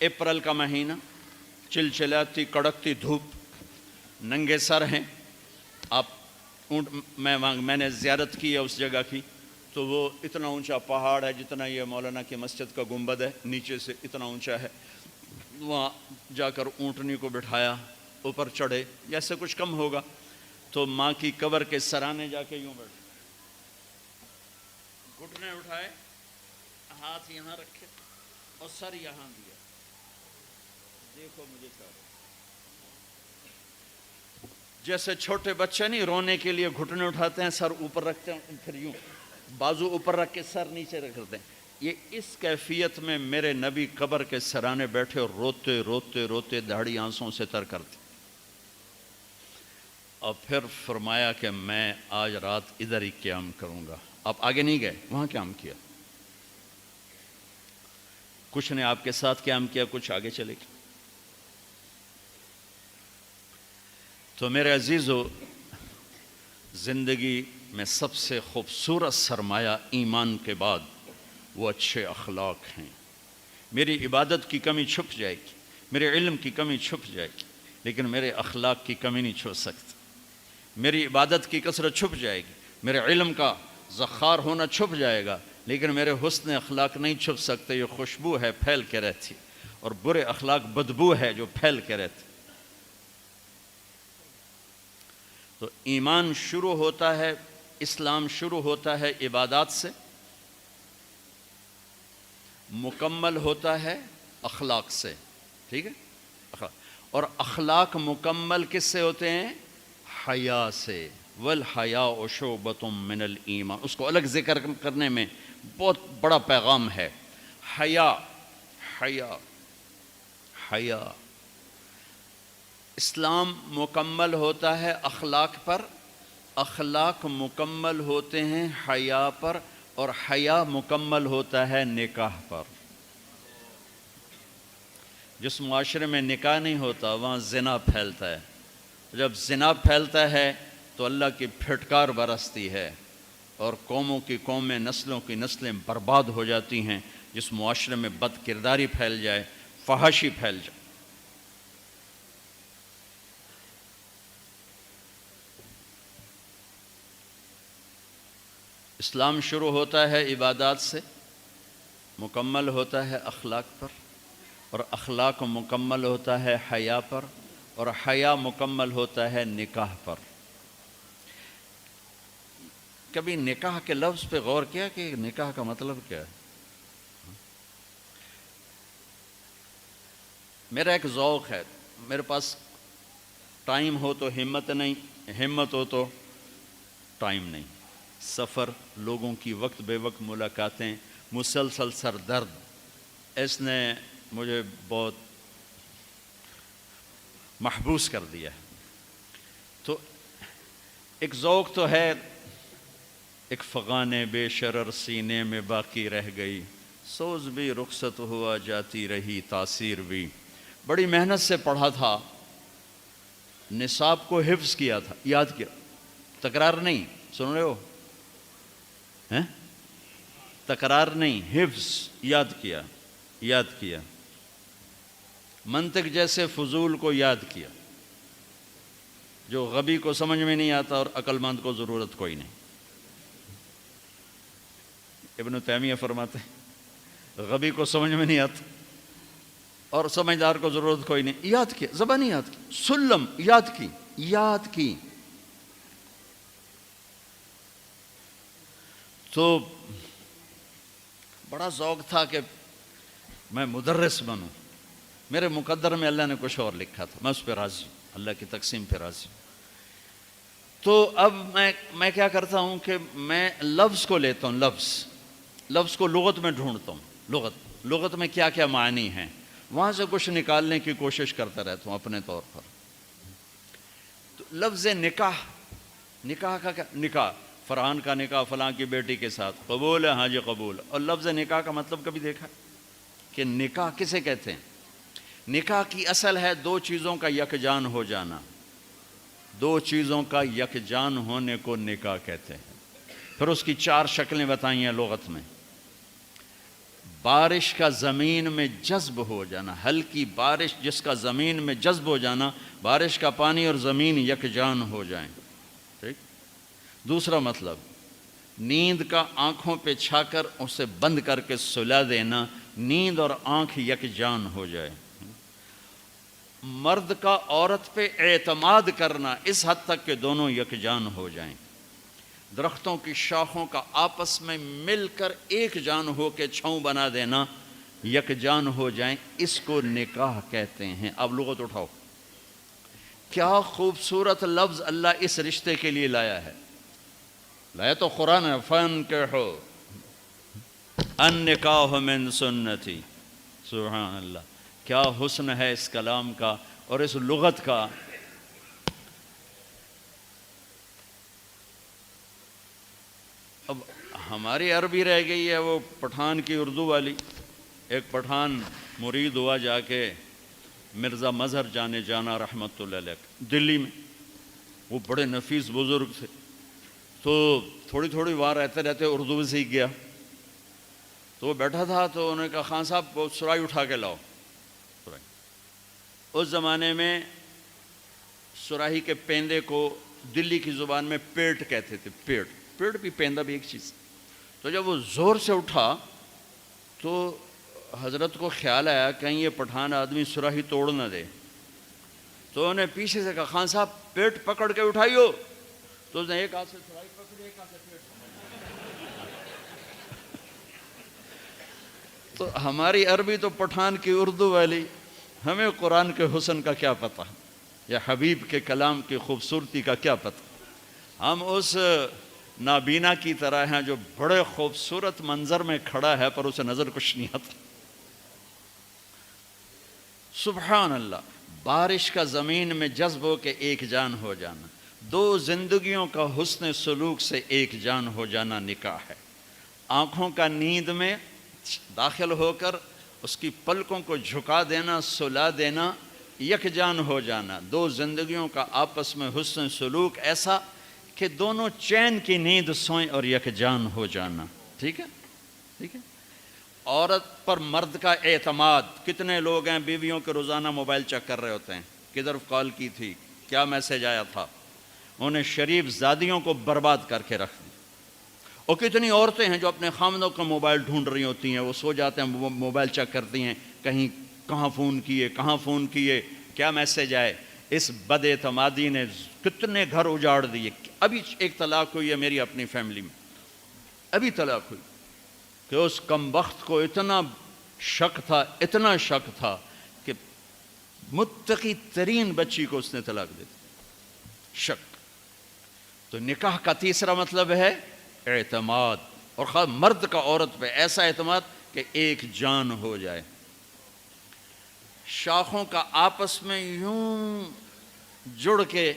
اپریل کا مہینہ، چلچلاتی کڑکتی دھوپ، ننگے سر ہیں آپ. میں نے زیارت کی ہے اس جگہ کی. تو وہ اتنا اونچا پہاڑ ہے جتنا یہ مولانا کی مسجد کا گنبد ہے، نیچے سے اتنا اونچا ہے، وہاں جا کر اونٹنی کو بٹھایا، اوپر چڑھے، یا سے کچھ کم ہوگا، تو ماں کی قبر کے سرانے جا کے یوں بیٹھے، گھٹنے اٹھائے، ہاتھ یہاں رکھے اور سر یہاں دیا، دیکھو مجھے کیا، جیسے چھوٹے بچے نہیں رونے کے لیے گھٹنے اٹھاتے ہیں، سر اوپر رکھتے ہیں، پھر یوں بازو اوپر رکھ کے سر نیچے رکھتے ہیں، یہ اس کیفیت میں میرے نبی قبر کے سرانے بیٹھے اور روتے روتے روتے داڑھی آنسوں سے تر کرتے، اور پھر فرمایا کہ میں آج رات ادھر ہی قیام کروں گا۔ آپ آگے نہیں گئے، وہاں قیام کیا، کچھ نے آپ کے ساتھ قیام کیا، کچھ آگے چلے گئے۔ تو میرے عزیزو، زندگی میں سب سے خوبصورت سرمایہ ایمان کے بعد وہ اچھے اخلاق ہیں۔ میری عبادت کی کمی چھپ جائے گی، میرے علم کی کمی چھپ جائے گی، لیکن میرے اخلاق کی کمی نہیں چھپ سکتی۔ میری عبادت کی کثرت چھپ جائے گی، میرے علم کا ذخار ہونا چھپ جائے گا، لیکن میرے حسن اخلاق نہیں چھپ سکتے۔ یہ خوشبو ہے پھیل کے رہتی، اور برے اخلاق بدبو ہے جو پھیل کے رہتی۔ تو ایمان شروع ہوتا ہے، اسلام شروع ہوتا ہے عبادات سے، مکمل ہوتا ہے اخلاق سے، ٹھیک ہے؟ اور اخلاق مکمل کس سے ہوتے ہیں؟ حیا سے۔ والحیاء شعبۃ من الایمان، اس کو الگ ذکر کرنے میں بہت بڑا پیغام ہے۔ حیا، حیا، حیا۔ اسلام مکمل ہوتا ہے اخلاق پر، اخلاق مکمل ہوتے ہیں حیا پر، اور حیا مکمل ہوتا ہے نکاح پر۔ جس معاشرے میں نکاح نہیں ہوتا وہاں زنا پھیلتا ہے، جب زنا پھیلتا ہے تو اللہ کی پھٹکار برستی ہے، اور قوموں کی قومیں، نسلوں کی نسلیں برباد ہو جاتی ہیں۔ جس معاشرے میں بد کرداری پھیل جائے، فحاشی پھیل جائے۔ اسلام شروع ہوتا ہے عبادات سے، مکمل ہوتا ہے اخلاق پر، اور اخلاق مکمل ہوتا ہے حیا پر، اور حیا مکمل ہوتا ہے نکاح پر۔ کبھی نکاح کے لفظ پہ غور کیا کہ نکاح کا مطلب کیا ہے؟ میرا ایک ذوق ہے، میرے پاس ٹائم ہو تو ہمت نہیں، ہمت ہو تو ٹائم نہیں۔ سفر، لوگوں کی وقت بے وقت ملاقاتیں، مسلسل سر درد، اس نے مجھے بہت محبوس کر دیا ہے۔ تو ایک ذوق تو ہے، ایک فغان بے شرر سینے میں باقی رہ گئی، سوز بھی رخصت ہوا جاتی رہی تاثیر بھی۔ بڑی محنت سے پڑھا تھا، نصاب کو حفظ کیا تھا، یاد کیا، تکرار نہیں، سن رہے ہو؟ تکرار نہیں، حفظ، یاد کیا، یاد کیا۔ منطق جیسے فضول کو یاد کیا، جو غبی کو سمجھ میں نہیں آتا اور عقل مند کو ضرورت کوئی نہیں۔ ابن تیمیہ فرماتے ہیں غبی کو سمجھ میں نہیں آتا اور سمجھدار کو ضرورت کوئی نہیں۔ یاد کیا، زبانی یاد کی، سلم یاد کی، یاد کی۔ تو بڑا ذوق تھا کہ میں مدرس بنوں، میرے مقدر میں اللہ نے کچھ اور لکھا تھا، میں اس پہ راضی ہوں، اللہ کی تقسیم پہ راضی ہوں۔ تو اب میں کیا کرتا ہوں کہ میں لفظ کو لیتا ہوں، لفظ کو لغت میں ڈھونڈتا ہوں، لغت میں کیا کیا معنی ہیں، وہاں سے کچھ نکالنے کی کوشش کرتا رہتا ہوں اپنے طور پر۔ تو لفظ نکاح، نکاح کا کیا؟ نکاح، فرحان کا نکاح فلاں کی بیٹی کے ساتھ، قبول ہے، ہاں جی قبول۔ اور لفظ نکاح کا مطلب کبھی دیکھا کہ نکاح کسے کہتے ہیں؟ نکاح کی اصل ہے دو چیزوں کا یکجان ہو جانا، دو چیزوں کا یکجان ہونے کو نکاح کہتے ہیں۔ پھر اس کی چار شکلیں بتائی ہیں لغت میں۔ بارش کا زمین میں جذب ہو جانا، ہلکی بارش جس کا زمین میں جذب ہو جانا، بارش کا پانی اور زمین یکجان ہو جائیں، ٹھیک۔ دوسرا مطلب نیند کا آنکھوں پہ چھا کر اسے بند کر کے سلا دینا، نیند اور آنکھ یکجان ہو جائے۔ مرد کا عورت پہ اعتماد کرنا اس حد تک کہ دونوں یکجان ہو جائیں۔ درختوں کی شاخوں کا آپس میں مل کر ایک جان ہو کے چھاؤں بنا دینا، یکجان ہو جائیں، اس کو نکاح کہتے ہیں۔ اب لغت اٹھاؤ، کیا خوبصورت لفظ اللہ اس رشتے کے لیے لایا ہے۔ لایا تو قرآن ہے، فَانْكِحُوا النِّكَاحُ مِن سُنَّتِي۔ سبحان اللہ، کیا حسن ہے اس کلام کا اور اس لغت کا۔ اب ہماری عربی رہ گئی ہے وہ پٹھان کی اردو والی۔ ایک پٹھان مرید ہوا جا کے مرزا مظہر جانے جانا رحمۃ اللہ علیہ دلی میں، وہ بڑے نفیس بزرگ تھے، تو تھوڑی تھوڑی وہاں رہتے رہتے اردو بھی سیکھ گیا۔ تو وہ بیٹھا تھا تو انہوں نے کہا خان صاحب وہ سرائی اٹھا کے لاؤ۔ اس زمانے میں سراہی کے پیندے کو دلی کی زبان میں پیٹ کہتے تھے، پیٹ بھی پیندہ بھی ایک چیز۔ تو جب وہ زور سے اٹھا تو حضرت کو خیال آیا کہیں یہ پٹھان آدمی سراہی توڑ نہ دے، تو انہیں پیچھے سے کہا خان صاحب پیٹ پکڑ کے اٹھائیو۔ تو اس نے ایک ہاتھ سے سراہی پکڑی، ایک ہاتھ سے پیٹ پکڑی۔ تو ہماری عربی تو پٹھان کی اردو والی، ہمیں قرآن کے حسن کا کیا پتہ یا حبیب کے کلام کی خوبصورتی کا کیا پتہ۔ ہم اس نابینا کی طرح ہیں جو بڑے خوبصورت منظر میں کھڑا ہے پر اسے نظر کچھ نہیں آتا۔ سبحان اللہ، بارش کا زمین میں جذب ہو کے ایک جان ہو جانا، دو زندگیوں کا حسن سلوک سے ایک جان ہو جانا نکاح ہے۔ آنکھوں کا نیند میں داخل ہو کر اس کی پلکوں کو جھکا دینا، سلا دینا، یکجان ہو جانا، دو زندگیوں کا آپس میں حسن سلوک ایسا کہ دونوں چین کی نیند سوئیں اور یکجان ہو جانا۔ ٹھیک ہے، ٹھیک ہے۔ عورت پر مرد کا اعتماد، کتنے لوگ ہیں بیویوں کے روزانہ موبائل چیک کر رہے ہوتے ہیں، کدھر کال کی تھی، کیا میسج آیا تھا، انہیں شریف زادیوں کو برباد کر کے رکھ دی۔ اور کتنی عورتیں ہیں جو اپنے خامدوں کا موبائل ڈھونڈ رہی ہوتی ہیں، وہ سو جاتے ہیں وہ موبائل چیک کرتی ہیں، کہیں کہاں فون کیے، کیا میسج آئے۔ اس بد اعتمادی نے کتنے گھر اجاڑ دیے۔ ابھی ایک طلاق ہوئی ہے میری اپنی فیملی میں، ابھی طلاق ہوئی کہ اس کم بخت کو اتنا شک تھا کہ متقی ترین بچی کو اس نے طلاق دے دی، شک۔ تو نکاح کا تیسرا مطلب ہے اعتماد، اور خاص مرد کا عورت پہ ایسا اعتماد کہ ایک جان ہو جائے۔ شاخوں کا آپس میں یوں جڑ کے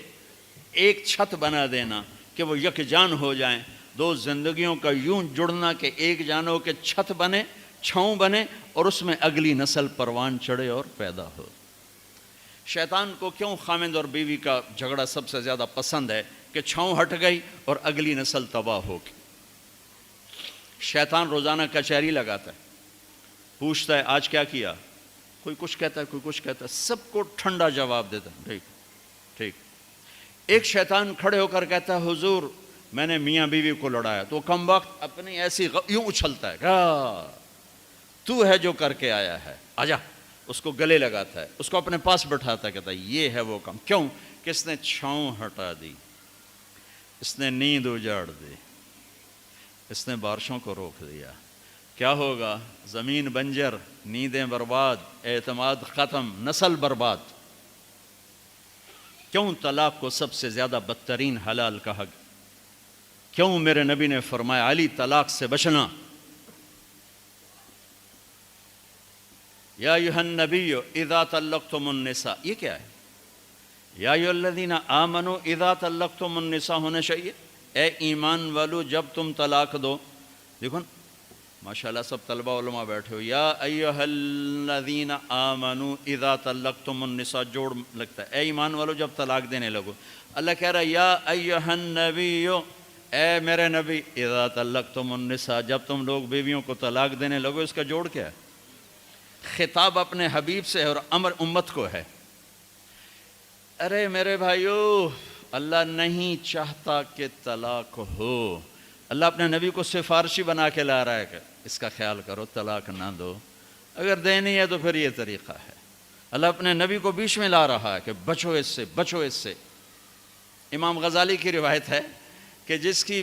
ایک چھت بنا دینا کہ وہ یکجان ہو جائیں، دو زندگیوں کا یوں جڑنا کہ ایک جان ہو کے چھت بنے، چھاؤں بنے، اور اس میں اگلی نسل پروان چڑھے اور پیدا ہو۔ شیطان کو کیوں خامند اور بیوی کا جھگڑا سب سے زیادہ پسند ہے کہ چھاؤں ہٹ گئی اور اگلی نسل تباہ ہو گئی۔ شیطان روزانہ کچہری لگاتا ہے، پوچھتا ہے آج کیا کیا، کوئی کچھ کہتا ہے، کوئی کچھ کہتا ہے، سب کو ٹھنڈا جواب دیتا ہے، ٹھیک ٹھیک۔ ایک شیطان کھڑے ہو کر کہتا ہے حضور میں نے میاں بیوی کو لڑایا، تو کم وقت اپنی ایسی یوں اچھلتا ہے، تو ہے جو کر کے آیا ہے، آجا، اس کو گلے لگاتا ہے، اس کو اپنے پاس بٹھاتا ہے، کہتا ہے یہ ہے وہ کام۔ کیوں؟ کہ اس نے چھاؤں ہٹا دی، اس نے نیند اجاڑ دی، اس نے بارشوں کو روک دیا۔ کیا ہوگا؟ زمین بنجر، نیندیں برباد، اعتماد ختم، نسل برباد۔ کیوں طلاق کو سب سے زیادہ بدترین حلال کہا گیا؟ کیوں میرے نبی نے فرمایا علی طلاق سے بچنا؟ یا ایھا النبی اذا طلقتم النساء، یہ کیا ہے؟ یا ایھا الذین آمنوا اذا طلقتم النساء ہونا چاہیے، اے ایمان والو جب تم طلاق دو۔ دیکھو ماشاءاللہ سب طلبہ علماء بیٹھے ہو، یا ایھا الذین آمنوا اذا طلقتم النساء جوڑ لگتا ہے، اے ایمان والو جب طلاق دینے لگو۔ اللہ کہہ رہا ہے یا ایھا النبی، اے میرے نبی، اذا طلقتم النساء جب تم لوگ بیویوں کو طلاق دینے لگو۔ اس کا جوڑ کیا ہے؟ خطاب اپنے حبیب سے اور امر امت کو ہے۔ ارے میرے بھائیو، اللہ نہیں چاہتا کہ طلاق ہو، اللہ اپنے نبی کو سفارشی بنا کے لا رہا ہے کہ اس کا خیال کرو، طلاق نہ دو، اگر دینی ہے تو پھر یہ طریقہ ہے۔ اللہ اپنے نبی کو بیچ میں لا رہا ہے کہ بچو اس سے، بچو اس سے۔ امام غزالی کی روایت ہے کہ جس کی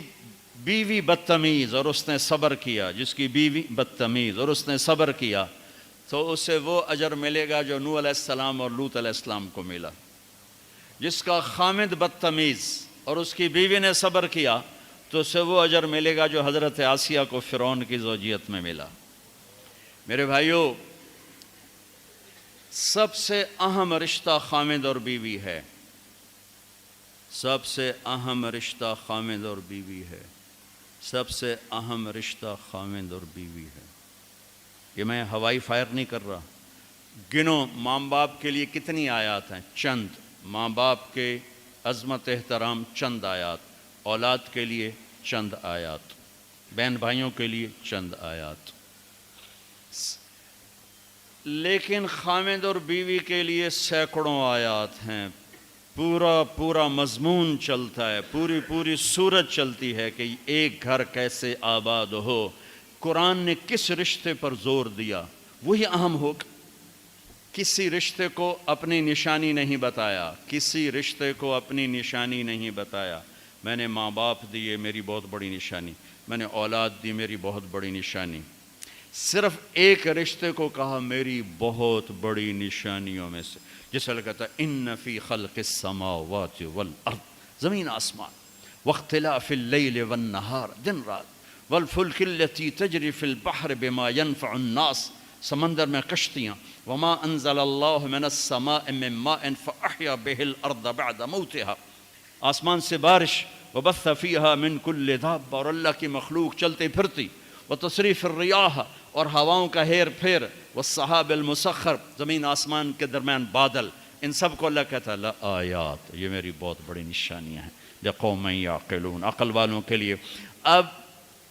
بیوی بدتمیز اور اس نے صبر کیا، جس کی بیوی بدتمیز اور اس نے صبر کیا تو اسے وہ اجر ملے گا جو نوح علیہ السلام اور لوط علیہ السلام کو ملا۔ جس کا خامد بدتمیز اور اس کی بیوی نے صبر کیا تو اسے وہ اجر ملے گا جو حضرت آسیہ کو فرعون کی زوجیت میں ملا۔ میرے بھائیو، سب سے اہم رشتہ خامد اور بیوی ہے، سب سے اہم رشتہ خامد اور بیوی ہے، سب سے اہم رشتہ خامد اور بیوی ہے۔ یہ میں ہوائی فائر نہیں کر رہا، گنو ماں باپ کے لیے کتنی آیات ہیں، چند، ماں باپ کے عظمت احترام چند آیات، اولاد کے لیے چند آیات، بہن بھائیوں کے لیے چند آیات، لیکن خامد اور بیوی کے لیے سینکڑوں آیات ہیں، پورا مضمون چلتا ہے، پوری صورت چلتی ہے کہ ایک گھر کیسے آباد ہو۔ قرآن نے کس رشتے پر زور دیا وہی اہم ہو۔ کسی رشتے کو اپنی نشانی نہیں بتایا، کسی رشتے کو اپنی نشانی نہیں بتایا۔ میں نے ماں باپ دیے، میری بہت بڑی نشانی، میں نے اولاد دی، میری بہت بڑی نشانی۔ صرف ایک رشتے کو کہا میری بہت بڑی نشانیوں میں سے، جس اللہ کہتا ہے ان فی خلق السماوات والارض، زمین آسمان، واختلاف اللیل والنہار، دن رات، والفلک التی تجری فی البحر بما ینفع الناس، سمندر میں کشتیاں، وما انزل اللہ من السماء من ماء فاحیا بہ الارض بعد موتها، آسمان سے بارش، وبث فیہا من کل دابہ، اور اللہ کی مخلوق چلتی پھرتی، وتصریف الریاح، اور ہواؤں کا ہیر پھیر، والسحاب المسخر، زمین آسمان کے درمیان بادل، ان سب کو اللہ کہتا ہے لآیات، یہ میری بہت بڑی نشانیاں ہیں، لقوم یعقلون، عقل والوں کے لیے۔ اب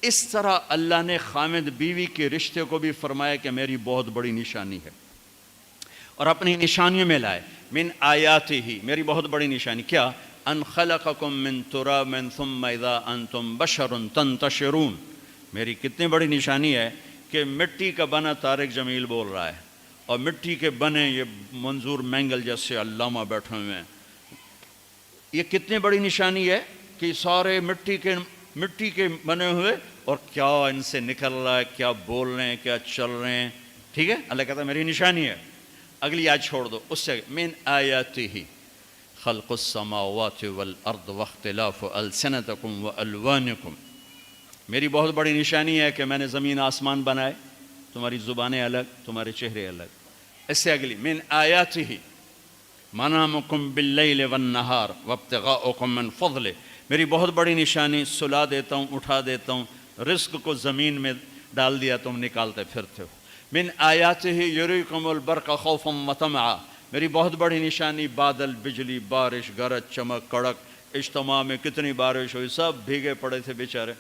اس طرح اللہ نے خامد بیوی کے رشتے کو بھی فرمایا کہ میری بہت بڑی نشانی ہے، اور اپنی نشانیوں میں لائے، من آیاتہ، میری بہت بڑی نشانی کیا؟ ان خلقکم من تراب ثم اذا انتم بشر تنتشرون، میری کتنی بڑی نشانی ہے کہ مٹی کا بنا طارق جمیل بول رہا ہے، اور مٹی کے بنے یہ منظور مینگل جیسے علامہ بیٹھے ہوئے ہیں۔ یہ کتنی بڑی نشانی ہے کہ سارے مٹی کے بنے ہوئے، اور کیا ان سے نکل رہا ہے، کیا بول رہے ہیں، کیا چل رہے ہیں، ٹھیک ہے؟ اللہ کہتا ہے میری نشانی ہے۔ اگلی آیت چھوڑ دو، اس سے من آیاتہ خلق السماوات والارض واختلاف السنتکم والوانکم، میری بہت بڑی نشانی ہے کہ میں نے زمین آسمان بنائے، تمہاری زبانیں الگ، تمہارے چہرے الگ۔ اس سے اگلی من آیاتہ منامکم باللیل والنہار وابتغاؤکم من فضلہ، میری بہت بڑی نشانی، سلا دیتا ہوں، اٹھا دیتا ہوں، رزق کو زمین میں ڈال دیا، تم نکالتے پھرتے ہو۔ من آیاتہ یریکم البرق خوفا وطمعا، میری بہت بڑی نشانی، بادل، بجلی، بارش، گرج، چمک، کڑک، اجتماع میں کتنی بارش ہوئی، سب بھیگے پڑے تھے بیچارے۔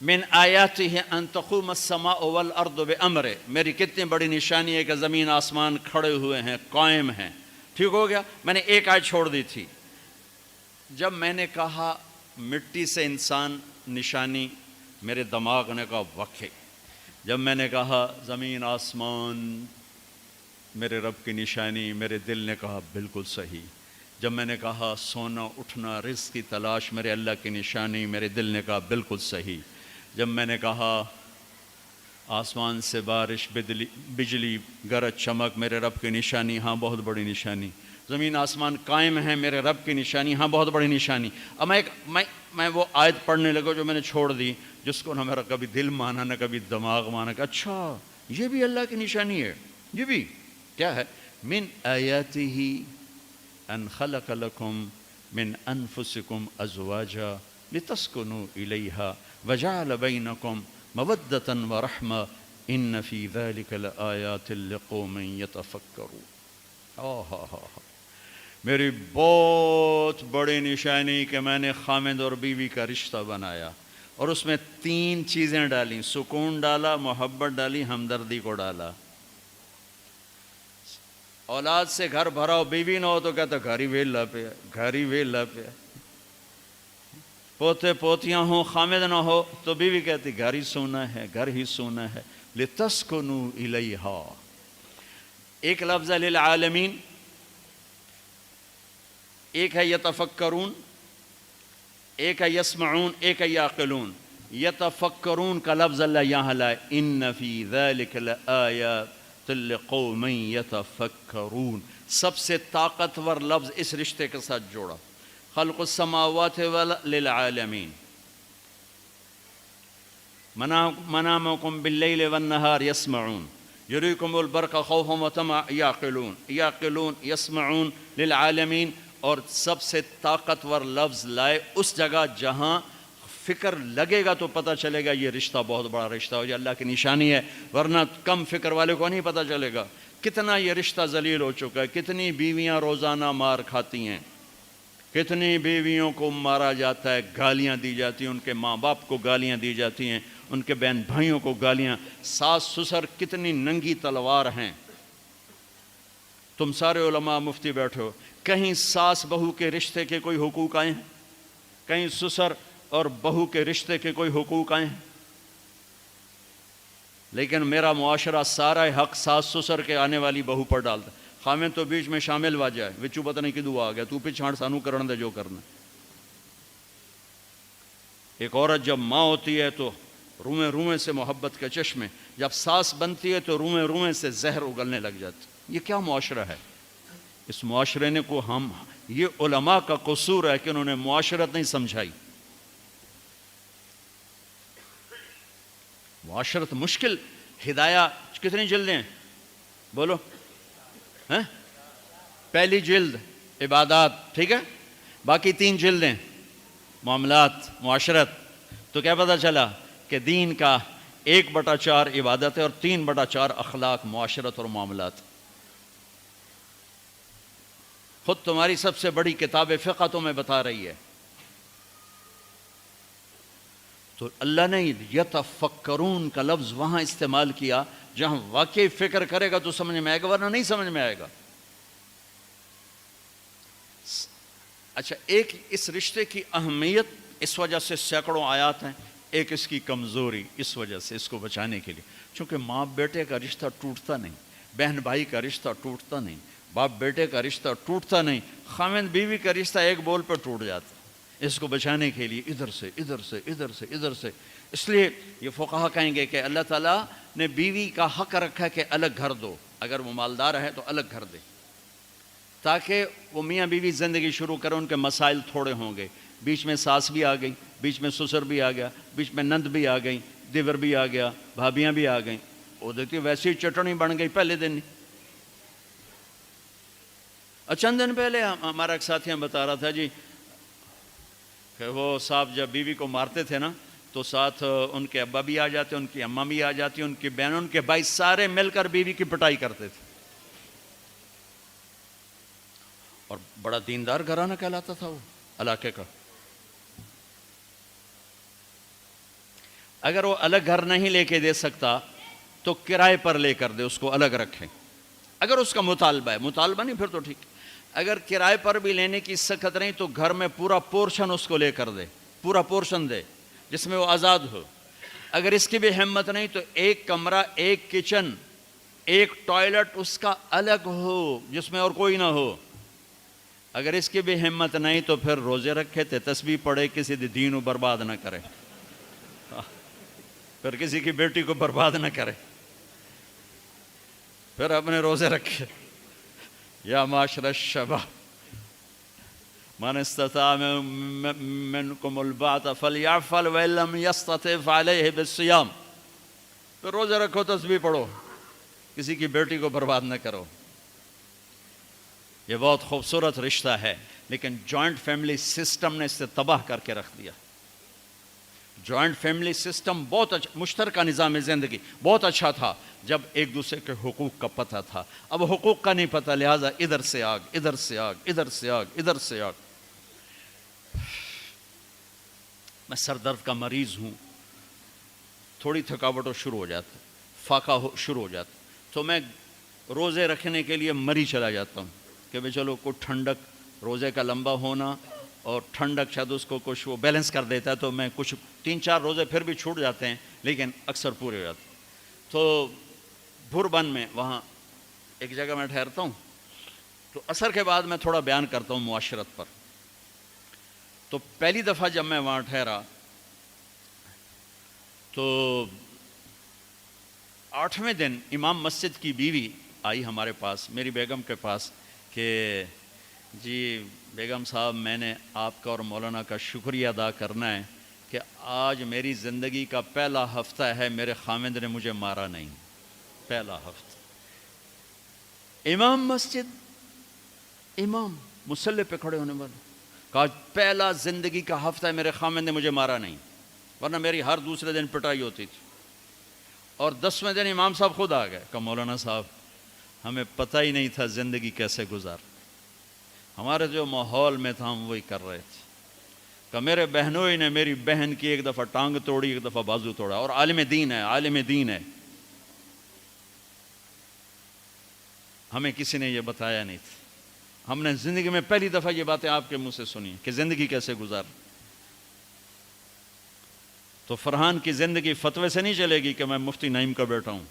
من آیاتہ ان تقوم السماء والارض بامرہ، میری کتنی بڑی نشانی ہے کہ زمین آسمان کھڑے ہوئے ہیں، قائم ہیں۔ ٹھیک ہو گیا؟ میں نے ایک آیت چھوڑ دی تھی، جب میں نے کہا مٹی سے انسان نشانی، میرے دماغ نے کہا وقع، جب میں نے کہا زمین آسمان میرے رب کی نشانی، میرے دل نے کہا بالکل صحیح، جب میں نے کہا سونا اٹھنا، رزق کی تلاش میرے اللہ کی نشانی، میرے دل نے کہا بالکل صحیح، جب میں نے کہا آسمان سے بارش، بجلی، گرج، چمک میرے رب کی نشانی، ہاں بہت بڑی نشانی، زمین آسمان قائم ہیں میرے رب کی نشانی، ہاں بہت بڑی نشانی۔ اب میں وہ آیت پڑھنے لگا جو میں نے چھوڑ دی، جس کو نہ میرا کبھی دل مانا نہ کبھی دماغ مانا، کہ اچھا یہ بھی اللہ کی نشانی ہے، یہ بھی کیا ہے؟ من آیاتہ ان خلق لکم من انفسکم ازواجا لتسکنوا الیہا وجعل بینکم مودۃ ورحمہ ان فی ذلک لآیات لقوم یتفکرون۔ میری بہت بڑی نشانی کہ میں نے خامد اور بیوی کا رشتہ بنایا، اور اس میں 3 چیزیں ڈالیں، سکون ڈالا، محبت ڈالی، ہمدردی کو ڈالا۔ اولاد سے گھر بھرا ہو، بیوی نہ ہو تو کہتا گھر ہی ویلا پہ، گھر ہی ویلا پہ۔ پوتے پوتیاں ہوں خامد نہ ہو تو بیوی کہتی گھر ہی سونا ہے، گھر ہی سونا ہے. لِتَسْكُنُوا إِلَيْهَا. ایک لفظ ہے للعالمین، ایک ہے یتفکرون، ایک ہے یسمعون، ایک ہے یعقلون. یتفکرون کا لفظ اللہ یہاں لائے، ان فی ذلک لآیات لقوم یتفکرون. سب سے طاقتور لفظ اس رشتے کے ساتھ جوڑا. خلق السماوات للعالمین. منامکم باللیل والنہار یسمعون. یریکم البرق خوفا وطمعا یعقلون. یعقلون یسمعون للعالمین. اور سب سے طاقتور لفظ لائے اس جگہ جہاں فکر لگے گا تو پتہ چلے گا یہ رشتہ بہت بڑا رشتہ ہو. یہ اللہ کی نشانی ہے، ورنہ کم فکر والے کو نہیں پتہ چلے گا. کتنا یہ رشتہ ذلیل ہو چکا ہے، کتنی بیویاں روزانہ مار کھاتی ہیں، کتنی بیویوں کو مارا جاتا ہے، گالیاں دی جاتی ہیں، ان کے ماں باپ کو گالیاں دی جاتی ہیں، ان کے بہن بھائیوں کو گالیاں. ساس سسر کتنی ننگی تلوار ہیں. تم سارے علماء مفتی بیٹھے ہو، کہیں ساس بہو کے رشتے کے کوئی حقوق آئے ہیں؟ کہیں سسر اور بہو کے رشتے کے کوئی حقوق آئے ہیں؟ لیکن میرا معاشرہ سارا حق ساس سسر کے آنے والی بہو پر ڈالتا. خامن تو بیچ میں شامل ہوا جائے، وچو پتہ نہیں کدو آ گیا، تو پچھاڑ سانو کرن دے جو کرنا. ایک عورت جب ماں ہوتی ہے تو روئیں روئیں سے محبت کے چشمے، جب ساس بنتی ہے تو روئیں روئیں سے زہر اگلنے لگ جاتی. یہ کیا معاشرہ ہے؟ اس معاشرے نے کو یہ علماء کا قصور ہے کہ انہوں نے معاشرت نہیں سمجھائی. معاشرت مشکل. ہدایہ کتنی جلدیں ہیں بولو؟ پہلی جلد عبادات، ٹھیک ہے، باقی 3 جلدیں معاملات معاشرت. تو کیا پتہ چلا کہ دین کا 1/4 عبادت ہے اور 3/4 اخلاق معاشرت اور معاملات. خود تمہاری سب سے بڑی کتاب فقہ تمہیں بتا رہی ہے. تو اللہ نے یتفکرون کا لفظ وہاں استعمال کیا جہاں واقعی فکر کرے گا تو سمجھ میں آئے گا، ورنہ نہیں سمجھ میں آئے گا. اچھا، ایک اس رشتے کی اہمیت اس وجہ سے سینکڑوں آیات ہیں، ایک اس کی کمزوری اس وجہ سے اس کو بچانے کے لیے. چونکہ ماں بیٹے کا رشتہ ٹوٹتا نہیں، بہن بھائی کا رشتہ ٹوٹتا نہیں، باپ بیٹے کا رشتہ ٹوٹتا نہیں، خاوند بیوی کا رشتہ ایک بول پر ٹوٹ جاتا. اس کو بچانے کے لیے ادھر سے ادھر سے ادھر سے ادھر سے. اس لیے یہ فقہا کہیں گے کہ اللہ تعالیٰ نے بیوی کا حق رکھا کہ الگ گھر دو، اگر وہ مالدار ہے تو الگ گھر دے، تاکہ وہ میاں بیوی زندگی شروع کریں. ان کے مسائل تھوڑے ہوں گے. بیچ میں ساس بھی آ گئی، بیچ میں سسر بھی آ گیا، بیچ میں نند بھی آ گئی، دیور بھی آ گیا، بھابیاں بھی آ گئیں. وہ دیکھتی ویسی چٹنی بن گئی پہلے دن. چند دن پہلے ہمارا ایک ساتھی ہم بتا رہا تھا جی کہ وہ صاحب جب بیوی کو مارتے تھے نا تو ساتھ ان کے ابا بھی آ جاتے، ان کی اماں بھی آ جاتی، ان کی بہن، ان کے بھائی، سارے مل کر بیوی کی پٹائی کرتے تھے. اور بڑا دیندار گھرانہ کہلاتا تھا وہ علاقے کا. اگر وہ الگ گھر نہیں لے کے دے سکتا تو کرائے پر لے کر دے، اس کو الگ رکھیں. اگر اس کا مطالبہ ہے، مطالبہ نہیں پھر تو ٹھیک. اگر کرائے پر بھی لینے کی سخت نہیں تو گھر میں پورا پورشن اس کو لے کر دے، پورا پورشن دے جس میں وہ آزاد ہو. اگر اس کی بھی ہمت نہیں تو ایک کمرہ، ایک کچن، ایک ٹوائلٹ اس کا الگ ہو جس میں اور کوئی نہ ہو. اگر اس کی بھی ہمت نہیں تو پھر روزے رکھے تھے، تسبیح پڑھے، کسی دین کو برباد نہ کرے، پھر کسی کی بیٹی کو برباد نہ کرے، پھر اپنے روزے رکھے. یا معاشر الشباب من استطاع منکم الباۃ فلیعفل وان لم یستطع فعلیہ بالصیام. پھر روزے رکھو، تسبیح پڑھو، کسی کی بیٹی کو برباد نہ کرو. یہ بہت خوبصورت رشتہ ہے، لیکن جوائنٹ فیملی سسٹم نے اسے تباہ کر کے رکھ دیا. جوائنٹ فیملی سسٹم بہت اچھا، مشترکہ نظام زندگی بہت اچھا تھا جب ایک دوسرے کے حقوق کا پتہ تھا. اب حقوق کا نہیں پتہ، لہٰذا ادھر سے آگ، ادھر سے آگ، ادھر سے آگ، ادھر سے آگ. میں سر درد کا مریض ہوں، تھوڑی تھکاوٹ شروع ہو جاتا، فاقہ شروع ہو جاتا، تو میں روزے رکھنے کے لیے مری چلا جاتا ہوں کہ بھئی چلو کوئی ٹھنڈک، روزے کا لمبا ہونا اور ٹھنڈک شاید اس کو کچھ وہ بیلنس کر دیتا ہے، تو میں کچھ 3-4 روزے پھر بھی چھوٹ جاتے ہیں لیکن اکثر پورے ہو جاتے ہیں۔ تو بھوربن میں وہاں ایک جگہ میں ٹھہرتا ہوں، تو عصر کے بعد میں تھوڑا بیان کرتا ہوں معاشرت پر۔ تو پہلی دفعہ جب میں وہاں ٹھہرا تو 8ویں دن امام مسجد کی بیوی آئی ہمارے پاس، میری بیگم کے پاس، کہ جی بیگم صاحب میں نے آپ کا اور مولانا کا شکریہ ادا کرنا ہے کہ آج میری زندگی کا پہلا ہفتہ ہے میرے خامند نے مجھے مارا نہیں، پہلا ہفتہ۔ امام مسجد، امام مصلی پہ کھڑے ہونے والے، کہا پہلا زندگی کا ہفتہ ہے میرے خامند نے مجھے مارا نہیں، ورنہ میری ہر دوسرے دن پٹائی ہوتی تھی۔ اور 10ویں دن امام صاحب خود آ گئے، کہا مولانا صاحب ہمیں پتہ ہی نہیں تھا زندگی کیسے گزار، ہمارے جو ماحول میں تھا ہم وہی کر رہے تھے۔ کہ میرے بہنوئی نے میری بہن کی ایک دفعہ ٹانگ توڑی، ایک دفعہ بازو توڑا، اور عالم دین ہے، عالم دین ہے، ہمیں کسی نے یہ بتایا نہیں تھا، ہم نے زندگی میں پہلی دفعہ یہ باتیں آپ کے منہ سے سنی کہ زندگی کیسے گزار۔ تو فرحان کی زندگی فتوے سے نہیں چلے گی کہ میں مفتی نعیم کا بیٹا ہوں،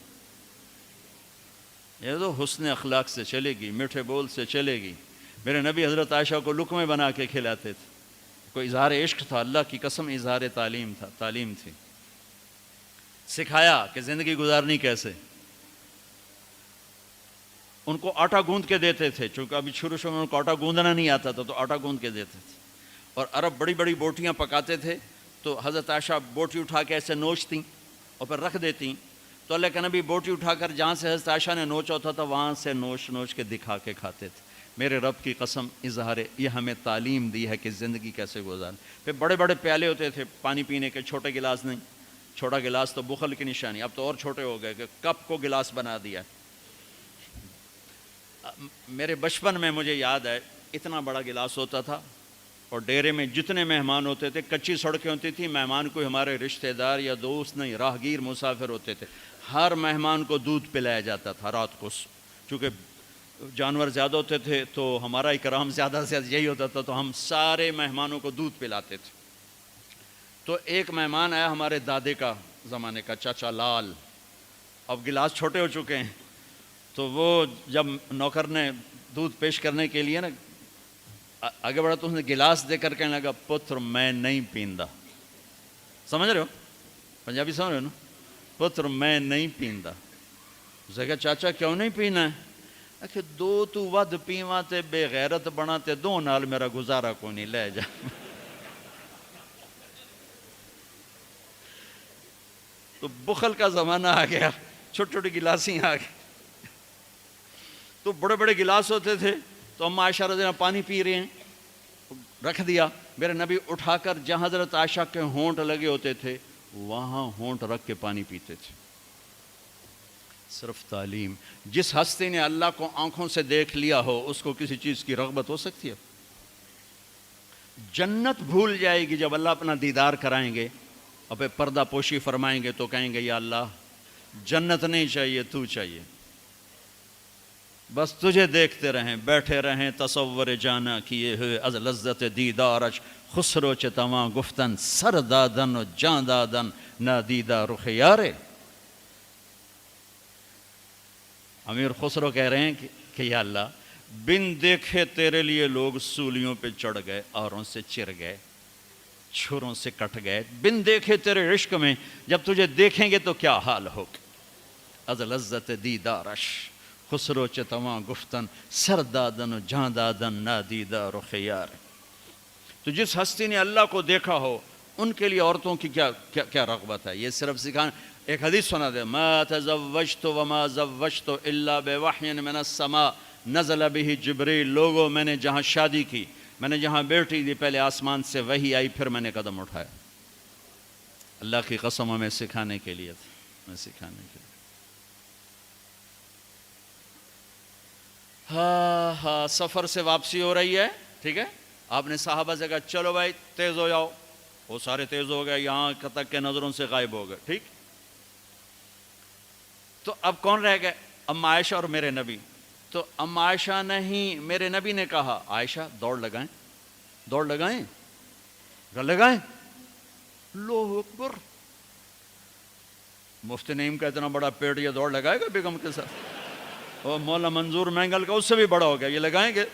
یہ تو حسن اخلاق سے چلے گی، میٹھے بول سے چلے گی۔ میرے نبی حضرت عائشہ کو لقمے بنا کے کھلاتے تھے، کوئی اظہار عشق تھا، اللہ کی قسم اظہار تعلیم تھا، تعلیم تھی، سکھایا کہ زندگی گزارنی کیسے۔ ان کو آٹا گوندھ کے دیتے تھے، چونکہ ابھی شروع میں ان کو آٹا گوندنا نہیں آتا تھا، تو آٹا گوندھ کے دیتے تھے۔ اور عرب بڑی بڑی بوٹیاں پکاتے تھے، تو حضرت عائشہ بوٹی اٹھا کے ایسے نوچتیں اور پھر رکھ دیتیں، تو اللہ کے نبی بوٹی اٹھا کر جہاں سے حضرت عائشہ نے نوچا ہوتا تھا وہاں سے نوچ نوچ کے دکھا کے کھاتے تھے۔ میرے رب کی قسم اظہار یہ ہمیں تعلیم دی ہے کہ زندگی کیسے گزاریں۔ پھر بڑے بڑے پیالے ہوتے تھے پانی پینے کے، چھوٹے گلاس نہیں، چھوٹا گلاس تو بخل کی نشانی، اب تو اور چھوٹے ہو گئے کہ کپ کو گلاس بنا دیا۔ میرے بچپن میں مجھے یاد ہے اتنا بڑا گلاس ہوتا تھا، اور ڈیرے میں جتنے مہمان ہوتے تھے، کچی سڑکیں ہوتی تھیں، مہمان کوئی ہمارے رشتہ دار یا دوست نہیں، راہگیر مسافر ہوتے تھے، ہر مہمان کو دودھ پلایا جاتا تھا رات کو، چونکہ جانور زیادہ ہوتے تھے تو ہمارا اکرام زیادہ سے زیادہ یہی ہوتا تھا، تو ہم سارے مہمانوں کو دودھ پلاتے تھے۔ تو ایک مہمان آیا ہمارے دادے کا زمانے کا، چاچا لال، اب گلاس چھوٹے ہو چکے ہیں، تو وہ جب نوکر نے دودھ پیش کرنے کے لیے نا آگے بڑھا تو اس نے گلاس دے کر کہنے لگا پتر میں نہیں پیندا، سمجھ رہے ہو پنجابی سمجھ رہے ہو نا، پتر میں نہیں پیندا۔ اسے کہا چاچا کیوں نہیں پینا ہے؟ کہ دو تو ود پیواں تے بے غیرت بنا تے دو نال میرا گزارا کو نہیں، لے جا۔ تو بخل کا زمانہ آ گیا، چھوٹی چھوٹی گلاسیں آ گئی، تو بڑے بڑے گلاس ہوتے تھے، تو اما عائشہ رضی اللہ عنہا پانی پی رہے ہیں، رکھ دیا، میرے نبی اٹھا کر جہاں حضرت عائشہ کے ہونٹ لگے ہوتے تھے وہاں ہونٹ رکھ کے پانی پیتے تھے۔ صرف تعلیم، جس ہستی نے اللہ کو آنکھوں سے دیکھ لیا ہو اس کو کسی چیز کی رغبت ہو سکتی ہے؟ جنت بھول جائے گی جب اللہ اپنا دیدار کرائیں گے اور پھر پردہ پوشی فرمائیں گے تو کہیں گے یا اللہ جنت نہیں چاہیے، تو چاہیے، بس تجھے دیکھتے رہیں، بیٹھے رہیں تصور جانا کیے ہوئے از لذت دیدارش، خسرو چتواں گفتن سر دادن و جان دادن نادیدہ رخ یارے۔ امیر خسرو کہہ رہے ہیں کہ یا اللہ بن دیکھے تیرے لیے لوگ سولیوں پہ چڑھ گئے، آروں سے چر گئے، چھروں سے کٹ گئے، بن دیکھے تیرے عشق میں، جب تجھے دیکھیں گے تو کیا حال ہوگا۔ از لذت دیدارش خسرو چتواں گفتن سر دادن و جان دادن نادیدہ رخ یار۔ تو جس ہستی نے اللہ کو دیکھا ہو ان کے لیے عورتوں کی کیا رغبت ہے؟ یہ صرف سکھانا۔ ایک حدیث سنا دے، ما تزوجت وما زوجت الا بوحی من السماء نزل به جبریل۔ لوگوں میں نے جہاں شادی کی، میں نے جہاں بیٹی دی، پہلے آسمان سے وحی آئی، پھر میں نے قدم اٹھایا۔ اللہ کی قسم ہمیں سکھانے کے لیے تھا، ہمیں سکھانے کے لیے۔ ہاں سفر سے واپسی ہو رہی ہے، ٹھیک ہے، آپ نے صحابہ سے کہا چلو بھائی تیز ہو جاؤ، وہ سارے تیز ہو گئے، یہاں تک کے نظروں سے غائب ہو گئے، ٹھیک۔ تو اب کون رہ گئے؟ اما عائشہ اور میرے نبی۔ تو اما عائشہ نہیں، میرے نبی نے کہا عائشہ دوڑ لگائیں، دوڑ لگائیں؟ لگائیں؟ اللہ اکبر! مفتی نعیم کا اتنا بڑا پیٹ، یہ دوڑ لگائے گا بیگم کے ساتھ؟ اور مولا منظور مینگل کا اس سے بھی بڑا ہو گیا، یہ لگائیں گے؟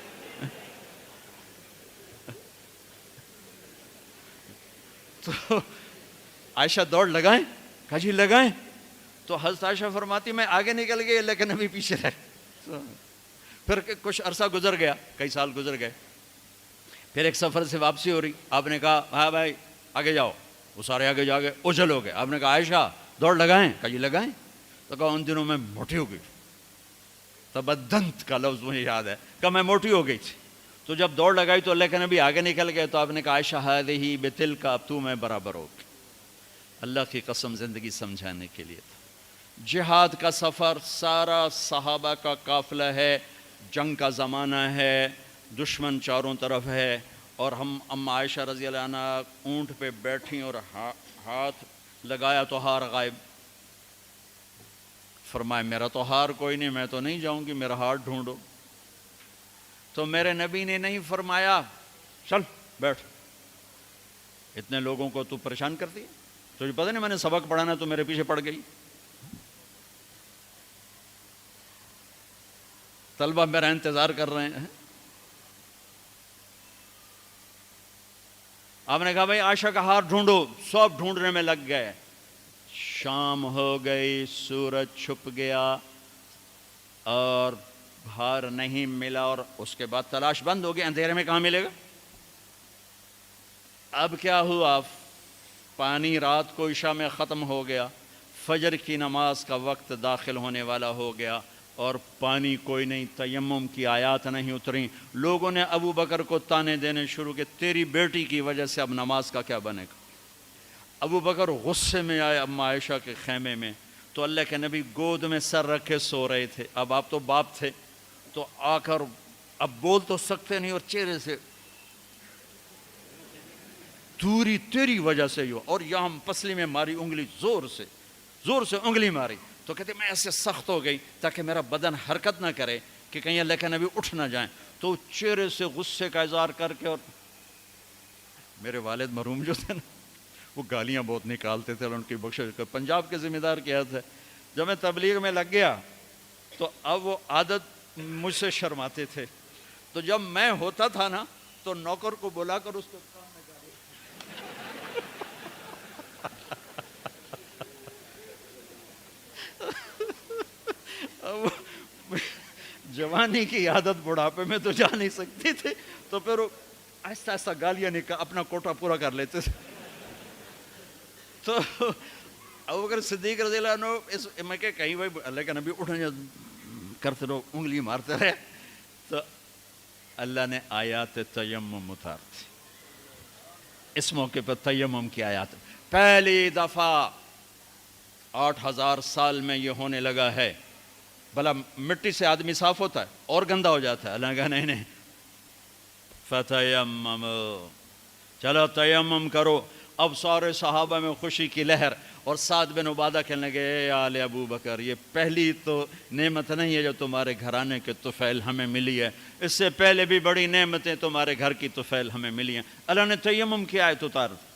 تو عائشہ دوڑ لگائیں؟ کہا جی لگائیں. تو حضرت عائشہ فرماتی میں آگے نکل گئی لیکن ابھی پیچھے رہ. پھر کچھ عرصہ گزر گیا، کئی سال گزر گئے، پھر ایک سفر سے واپسی ہو رہی. آپ نے کہا ہاں بھائی آگے جاؤ. وہ سارے آگے جا گئے، اجل ہو گئے. آپ نے کہا عائشہ دوڑ لگائیں؟ کہا جی لگائیں. تو کہا ان دنوں میں موٹی ہو گئی. تبدنت کا لفظ مجھے یاد ہے کہ میں موٹی ہو گئی تھی. تو جب دوڑ لگائی تو اللہ کے نبی آگے نکل گئے. تو آپ نے کہا عائشہ ہذہ بتلک، اب تو میں برابر ہو گئی. اللہ کی قسم زندگی سمجھانے کے لیے تھا. جہاد کا سفر سارا صحابہ کا قافلہ ہے، جنگ کا زمانہ ہے، دشمن چاروں طرف ہے، اور ہم اما عائشہ رضی اللہ عنہ اونٹ پہ بیٹھیں اور ہاتھ لگایا تو ہار غائب. فرمایا میرا تو ہار کوئی نہیں، میں تو نہیں جاؤں گی، میرا ہار ڈھونڈو. تو میرے نبی نے نہیں فرمایا چل بیٹھ، اتنے لوگوں کو تو پریشان کرتی ہے، تجھے پتہ نہیں میں نے سبق پڑھانا تو میرے پیچھے پڑ گئی. طلبہ میرا انتظار کر رہے ہیں. آپ نے کہا بھائی عائشہ کا ہار ڈھونڈو. سب ڈھونڈنے میں لگ گئے. شام ہو گئی، سورج چھپ گیا اور ہار نہیں ملا، اور اس کے بعد تلاش بند ہو گئی. اندھیرے میں کہاں ملے گا؟ اب کیا ہوا؟ پانی رات کو عشاء میں ختم ہو گیا، فجر کی نماز کا وقت داخل ہونے والا ہو گیا، اور پانی کوئی نہیں، تیمم کی آیات نہیں اتریں. لوگوں نے ابو بکر کو تانے دینے شروع کیے، تیری بیٹی کی وجہ سے اب نماز کا کیا بنے گا؟ ابو بکر غصے میں آئے اما عائشہ کے خیمے میں. تو اللہ کے نبی گود میں سر رکھے سو رہے تھے. اب آپ تو باپ تھے، تو آ کر اب بول تو سکتے نہیں، اور چہرے سے دوری تیری وجہ سے ہو، اور یہاں پسلی میں ماری انگلی، زور سے انگلی ماری. تو کہتے میں ایسے سخت ہو گئی تاکہ میرا بدن حرکت نہ کرے کہ کہیں اللہ کے نبی اٹھ نہ جائیں. تو چہرے سے غصے کا اظہار کر کے، اور میرے والد مرحوم جو تھے نا، وہ گالیاں بہت نکالتے تھے، اور ان کی بخشش پنجاب کے ذمہ دار کیا تھے. جب میں تبلیغ میں لگ گیا تو اب وہ عادت مجھ سے شرماتے تھے. تو جب میں ہوتا تھا نا تو نوکر کو بلا کر اس کو جوانی کی عادت بڑھاپے میں تو جا نہیں سکتی تھی، تو پھر وہ آہستہ آہستہ گالیاں اپنا کوٹا پورا کر لیتے تھے. تو ابوبکر صدیق رضی اللہ عنہ میں کہ کہیں بھائی اللہ کا نبی اٹھنے کرتے رہو، انگلی مارتے رہے. تو اللہ نے آیات تیمم اتار دی. اس موقع پر تیمم کی آیات پہلی دفعہ 8000 سال میں یہ ہونے لگا ہے. بھلا مٹی سے آدمی صاف ہوتا ہے اور گندا ہو جاتا ہے؟ اللہ نے کہا نہیں، فتیمم، چلو تیمم کرو. اب سارے صحابہ میں خوشی کی لہر، اور سعد بن عبادہ کہنے لگے اے آل ابو بکر، یہ پہلی تو نعمت نہیں ہے جو تمہارے گھرانے کے طفیل ہمیں ملی ہے، اس سے پہلے بھی بڑی نعمتیں تمہارے گھر کی طفیل ہمیں ملی ہیں. اللہ نے تیمم کی آیت اتار دی.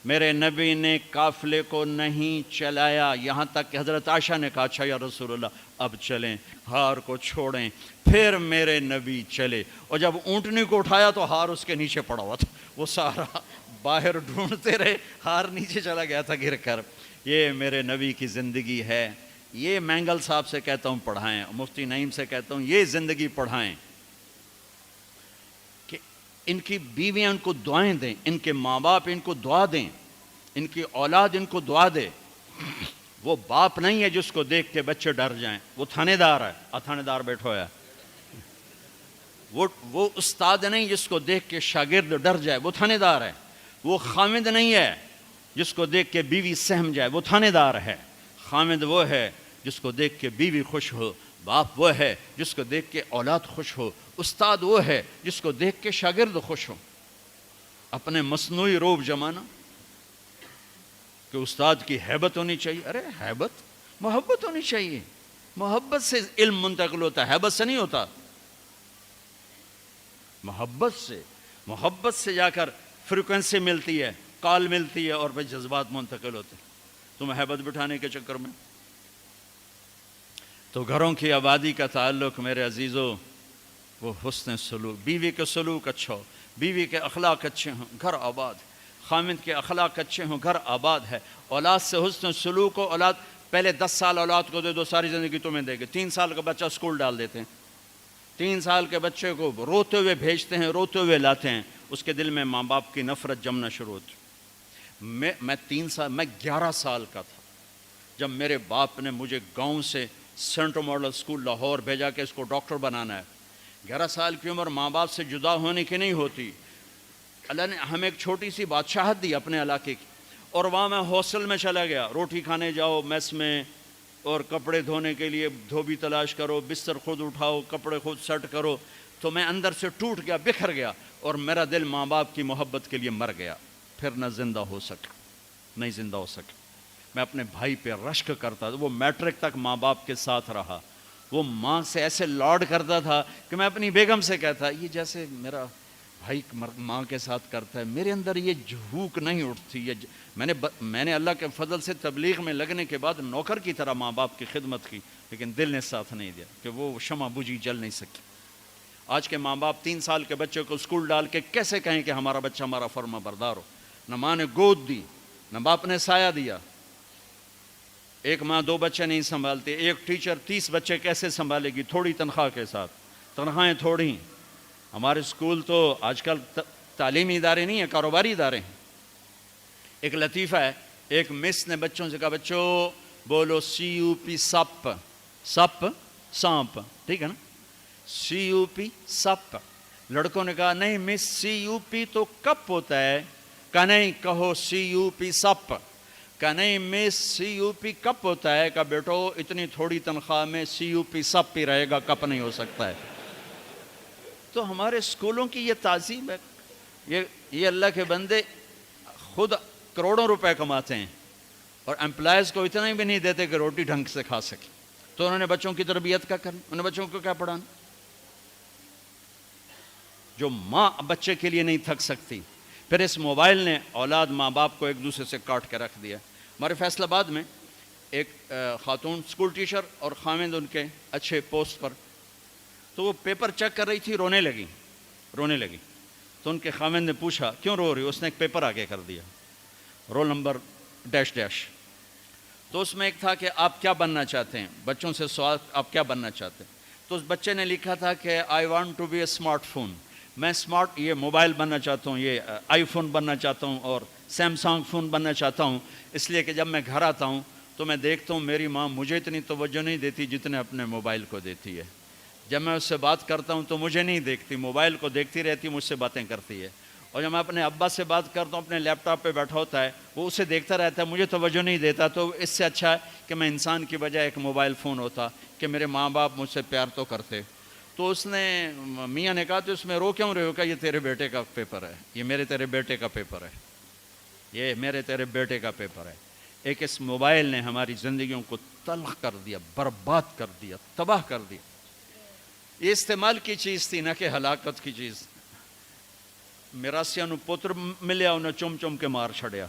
میرے نبی نے قافلے کو نہیں چلایا، یہاں تک کہ حضرت عائشہ نے کہا اچھا یا رسول اللہ اب چلیں، ہار کو چھوڑیں. پھر میرے نبی چلے، اور جب اونٹنی کو اٹھایا تو ہار اس کے نیچے پڑا ہوا تھا. وہ سارا باہر ڈھونڈتے رہے، ہار نیچے چلا گیا تھا گر کر. یہ میرے نبی کی زندگی ہے. یہ مینگل صاحب سے کہتا ہوں پڑھائیں، مفتی نعیم سے کہتا ہوں یہ زندگی پڑھائیں، کہ ان کی بیویاں ان کو دعائیں دیں، ان کے ماں باپ ان کو دعا دیں، ان کی اولاد ان کو دعا دے. وہ باپ نہیں ہے جس کو دیکھ کے بچے ڈر جائیں، وہ تھانے دار ہے. تھانے دار بیٹھو ہے. وہ استاد نہیں جس کو دیکھ کے شاگرد ڈر جائے، وہ تھانے دار ہے. وہ خامد نہیں ہے جس کو دیکھ کے بیوی سہم جائے، وہ تھانے دار ہے. خامد وہ ہے جس کو دیکھ کے بیوی خوش ہو، باپ وہ ہے جس کو دیکھ کے اولاد خوش ہو، استاد وہ ہے جس کو دیکھ کے شاگرد خوش ہو. اپنے مصنوعی روب جمانا کہ استاد کی ہیبت ہونی چاہیے. ارے ہیبت، محبت ہونی چاہیے. محبت سے علم منتقل ہوتا ہے، ہیبت سے نہیں ہوتا. محبت سے محبت سے جا کر فریکوینسی ملتی ہے، کال ملتی ہے، اور پھر جذبات منتقل ہوتے ہیں تو محبت بٹھانے کے چکر میں۔ تو گھروں کی آبادی کا تعلق میرے عزیزو وہ حسن سلوک، بیوی کے سلوک اچھا ہو، بیوی کے اخلاق اچھے ہوں، گھر آباد، خامند کے اخلاق اچھے ہوں، گھر آباد ہے۔ اولاد سے حسن سلوک ہو، اولاد پہلے 10 سال اولاد کو دے دو، ساری زندگی تمہیں دے گے۔ 3 سال کا بچہ اسکول ڈال دیتے ہیں، 3 سال کے بچے کو روتے ہوئے بھیجتے ہیں، روتے ہوئے لاتے ہیں، اس کے دل میں ماں باپ کی نفرت جمنا شروع ہوتی۔ میں 11 سال کا تھا جب میرے باپ نے مجھے گاؤں سے سینٹر ماڈل اسکول لاہور بھیجا کہ اس کو ڈاکٹر بنانا ہے۔ 11 سال کی عمر ماں باپ سے جدا ہونے کی نہیں ہوتی۔ اللہ نے ہمیں ایک چھوٹی سی بادشاہت دی اپنے علاقے کی، اور وہاں میں ہاسٹل میں چلا گیا، روٹی کھانے جاؤ میس میں، اور کپڑے دھونے کے لیے دھوبی تلاش کرو، بستر خود اٹھاؤ، کپڑے خود سیٹ کرو۔ تو میں اندر سے ٹوٹ گیا، بکھر گیا، اور میرا دل ماں باپ کی محبت کے لیے مر گیا۔ پھر نہ زندہ ہو سکا، نہیں زندہ ہو سکا۔ میں اپنے بھائی پہ رشک کرتا تھا، وہ میٹرک تک ماں باپ کے ساتھ رہا، وہ ماں سے ایسے لاڈ کرتا تھا کہ میں اپنی بیگم سے کہتا یہ جیسے میرا بھائی ماں کے ساتھ کرتا ہے، میرے اندر یہ جھوک نہیں اٹھتی۔ میں نے اللہ کے فضل سے تبلیغ میں لگنے کے بعد نوکر کی طرح ماں باپ کی خدمت کی، لیکن دل نے ساتھ نہیں دیا کہ وہ شمع بجھی جل نہیں سکی۔ آج کے ماں باپ 3 سال کے بچے کو اسکول ڈال کے کیسے کہیں کہ ہمارا بچہ ہمارا فرما بردار ہو؟ نہ ماں نے گود دی، نہ باپ نے سایہ دیا۔ ایک ماں 2 بچے نہیں سنبھالتی، ایک ٹیچر 30 بچے کیسے سنبھالے گی تھوڑی تنخواہ کے ساتھ؟ تنخواہیں تھوڑی۔ ہمارے اسکول تو آج کل تعلیمی ادارے نہیں ہیں، کاروباری ادارے ہیں۔ ایک لطیفہ ہے، ایک مس نے بچوں سے کہا بچوں بولو CUP سپ، سپ سانپ، ٹھیک ہے نا، CUP سپ۔ لڑکوں نے کہا نہیں مس CUP تو کپ ہوتا ہے۔ کہا نہیں کہو CUP سپ۔ کہا نہیں مس CUP کپ ہوتا ہے۔ کہا بیٹو اتنی تھوڑی تنخواہ میں CUP سپ ہی رہے گا، کپ نہیں ہو سکتا ہے۔ تو ہمارے اسکولوں کی یہ تعظیم ہے، یہ اللہ کے بندے خود کروڑوں روپے کماتے ہیں اور امپلائز کو اتنا بھی نہیں دیتے کہ روٹی ڈھنگ سے کھا سکے، تو انہوں نے بچوں کی تربیت کا کرنا، انہوں نے بچوں کو کیا پڑھانا؟ جو ماں بچے کے لیے نہیں تھک سکتی، پھر اس موبائل نے اولاد ماں باپ کو ایک دوسرے سے کاٹ کے رکھ دیا۔ ہمارے فیصل آباد میں ایک خاتون اسکول ٹیچر اور خامند ان کے اچھے پوسٹ پر، تو وہ پیپر چیک کر رہی تھی، رونے لگی۔ تو ان کے خامند نے پوچھا کیوں رو رہی؟ اس نے ایک پیپر آگے کر دیا، رول نمبر ڈیش ڈیش۔ تو اس میں ایک تھا کہ آپ کیا بننا چاہتے ہیں، بچوں سے سوال آپ کیا بننا چاہتے ہیں؟ تو اس بچے نے لکھا تھا کہ I want to be a smart phone, میں اسمارٹ یہ موبائل بننا چاہتا ہوں، یہ آئی فون بننا چاہتا ہوں اور سیمسنگ فون بننا چاہتا ہوں، اس لیے کہ جب میں گھر آتا ہوں تو میں دیکھتا ہوں میری ماں مجھے اتنی توجہ نہیں دیتی جتنے اپنے موبائل کو دیتی ہے۔ جب میں اس سے بات کرتا ہوں تو مجھے نہیں دیکھتی، موبائل کو دیکھتی رہتی، مجھ سے باتیں کرتی ہے۔ اور جب میں اپنے ابا سے بات کرتا ہوں، اپنے لیپ ٹاپ پہ بیٹھا ہوتا ہے، وہ اسے دیکھتا رہتا ہے، مجھے توجہ نہیں دیتا۔ تو اس سے اچھا ہے کہ میں انسان کی بجائے ایک موبائل فون ہوتا کہ میرے ماں باپ مجھ سے پیار تو کرتے۔ تو اس نے میاں نے کہا تو اس میں رو کیوں رہے ہو؟ کہ یہ تیرے بیٹے کا پیپر ہے، یہ میرے تیرے بیٹے کا پیپر ہے، یہ میرے تیرے بیٹے کا پیپر ہے۔ ایک اس موبائل نے ہماری زندگیوں کو تلخ کر دیا، برباد کر دیا، تباہ کر دیا۔ یہ استعمال کی چیز تھی، نہ کہ ہلاکت کی چیز۔ میراسیاں نو پتر ملیا، انہیں چم چم کے مار چھڑیا۔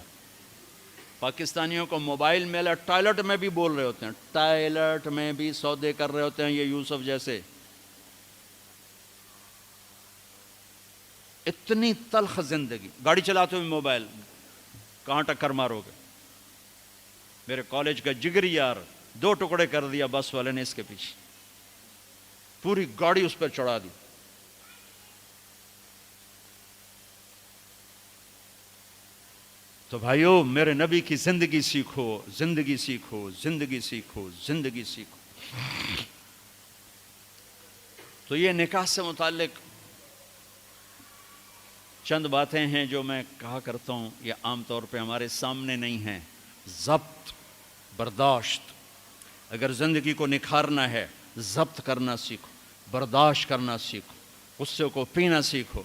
پاکستانیوں کو موبائل ملا، ٹائلٹ میں بھی بول رہے ہوتے ہیں، ٹائلٹ میں بھی سودے کر رہے ہوتے ہیں یہ یوسف جیسے۔ اتنی تلخ زندگی، گاڑی چلاتے ہوئے موبائل، کہاں ٹکر مارو گے؟ میرے کالج کا جگری یار 2 ٹکڑے کر دیا بس والے نے اس کے پیچھے، پوری گاڑی اس پر چڑھا دی۔ تو بھائیو میرے نبی کی زندگی سیکھو، زندگی سیکھو، زندگی سیکھو، زندگی سیکھو۔ تو یہ نکاح سے متعلق چند باتیں ہیں جو میں کہا کرتا ہوں، یہ عام طور پہ ہمارے سامنے نہیں ہیں۔ ضبط، برداشت۔ اگر زندگی کو نکھارنا ہے، ضبط کرنا سیکھو، برداشت کرنا سیکھو، غصے کو پینا سیکھو۔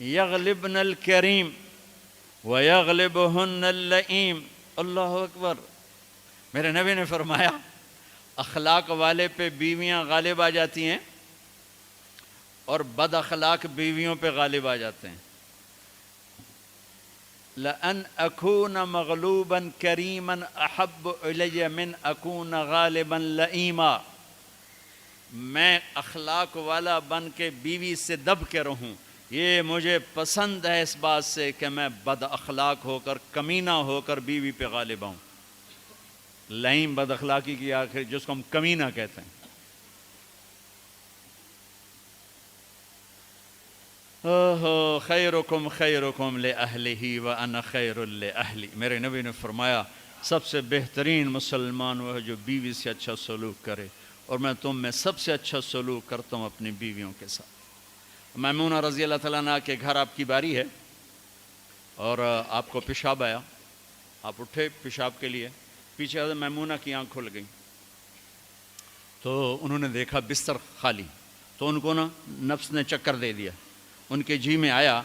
یغلبن الکریم ویغلبہن اللئیم۔ اللہ اکبر۔ میرے نبی نے فرمایا اخلاق والے پہ بیویاں غالب آ جاتی ہیں اور بد اخلاق بیویوں پہ غالب آ جاتے ہیں. لَأَنْ أَكُونَ مَغْلُوبًا كَرِيمًا أَحَبُّ إِلَيَّ مِنْ أَكُونَ غَالِبًا لَئِيمًا. میں اخلاق والا بن کے بیوی سے دب کے رہوں، یہ مجھے پسند ہے اس بات سے کہ میں بد اخلاق ہو کر، کمینہ ہو کر بیوی پہ غالب آؤں. لئیم بد اخلاقی کی آخر جس کو ہم کمینہ کہتے ہیں. خیرکم خیرکم لأہلہ وأنا خیر لأہلی. میرے نبی نے فرمایا سب سے بہترین مسلمان وہ ہے جو بیوی سے اچھا سلوک کرے، اور میں تم میں سب سے اچھا سلوک کرتا ہوں اپنی بیویوں کے ساتھ. میمونہ رضی اللہ تعالیٰ عنہ کے گھر آپ کی باری ہے اور آپ کو پیشاب آیا، آپ اٹھے پیشاب کے لیے، پیچھے میمونہ کی آنکھ کھل گئی تو انہوں نے دیکھا بستر خالی، تو ان کو نفس نے چکر دے دیا. ان کے جی میں آیا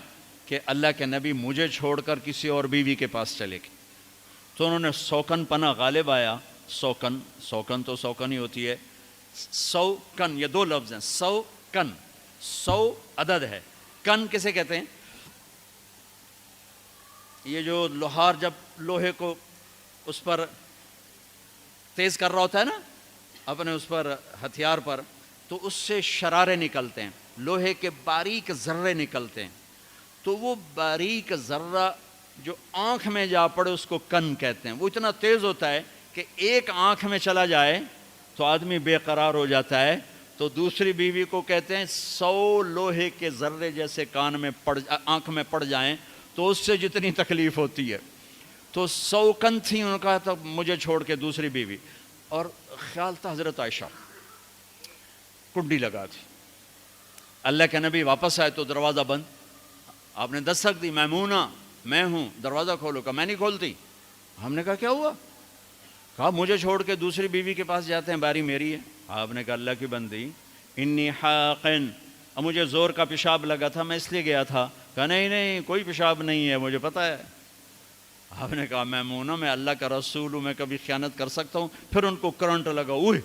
کہ اللہ کے نبی مجھے چھوڑ کر کسی اور بیوی کے پاس چلے گئے. تو انہوں نے سوکن پنا غالب آیا. سوکن تو سوکن ہی ہوتی ہے. سو کن، یہ دو لفظ ہیں. سو کن، سو عدد ہے. کن کسے کہتے ہیں؟ یہ جو لوہار جب لوہے کو اس پر تیز کر رہا ہوتا ہے نا اپنے اس پر ہتھیار پر، تو اس سے شرارے نکلتے ہیں، لوہے کے باریک ذرے نکلتے ہیں. تو وہ باریک ذرہ جو آنکھ میں جا پڑے اس کو کن کہتے ہیں. وہ اتنا تیز ہوتا ہے کہ ایک آنکھ میں چلا جائے تو آدمی بے قرار ہو جاتا ہے. تو دوسری بیوی کو کہتے ہیں 100 لوہے کے ذرے جیسے کان میں آنکھ میں پڑ جائیں تو اس سے جتنی تکلیف ہوتی ہے. تو 100 کن تھی. انہوں نے کہا تھا مجھے چھوڑ کے دوسری بیوی، اور خیال تھا حضرت عائشہ کنڈی لگا تھی. اللہ کے نبی واپس آئے تو دروازہ بند. آپ نے دستک دی، میمونہ میں ہوں، دروازہ کھولو. کہا میں نہیں کھولتی. ہم نے کہا کیا ہوا؟ کہا مجھے چھوڑ کے دوسری بیوی کے پاس جاتے ہیں، باری میری ہے. آپ نے کہا اللہ کی بندی انی حاقن، اب مجھے زور کا پیشاب لگا تھا میں اس لیے گیا تھا. کہا نہیں کوئی پیشاب نہیں ہے، مجھے پتہ ہے. آپ نے کہا میمونہ میں اللہ کا رسول ہوں، میں کبھی خیانت کر سکتا ہوں؟ پھر ان کو کرنٹ لگا، اوہ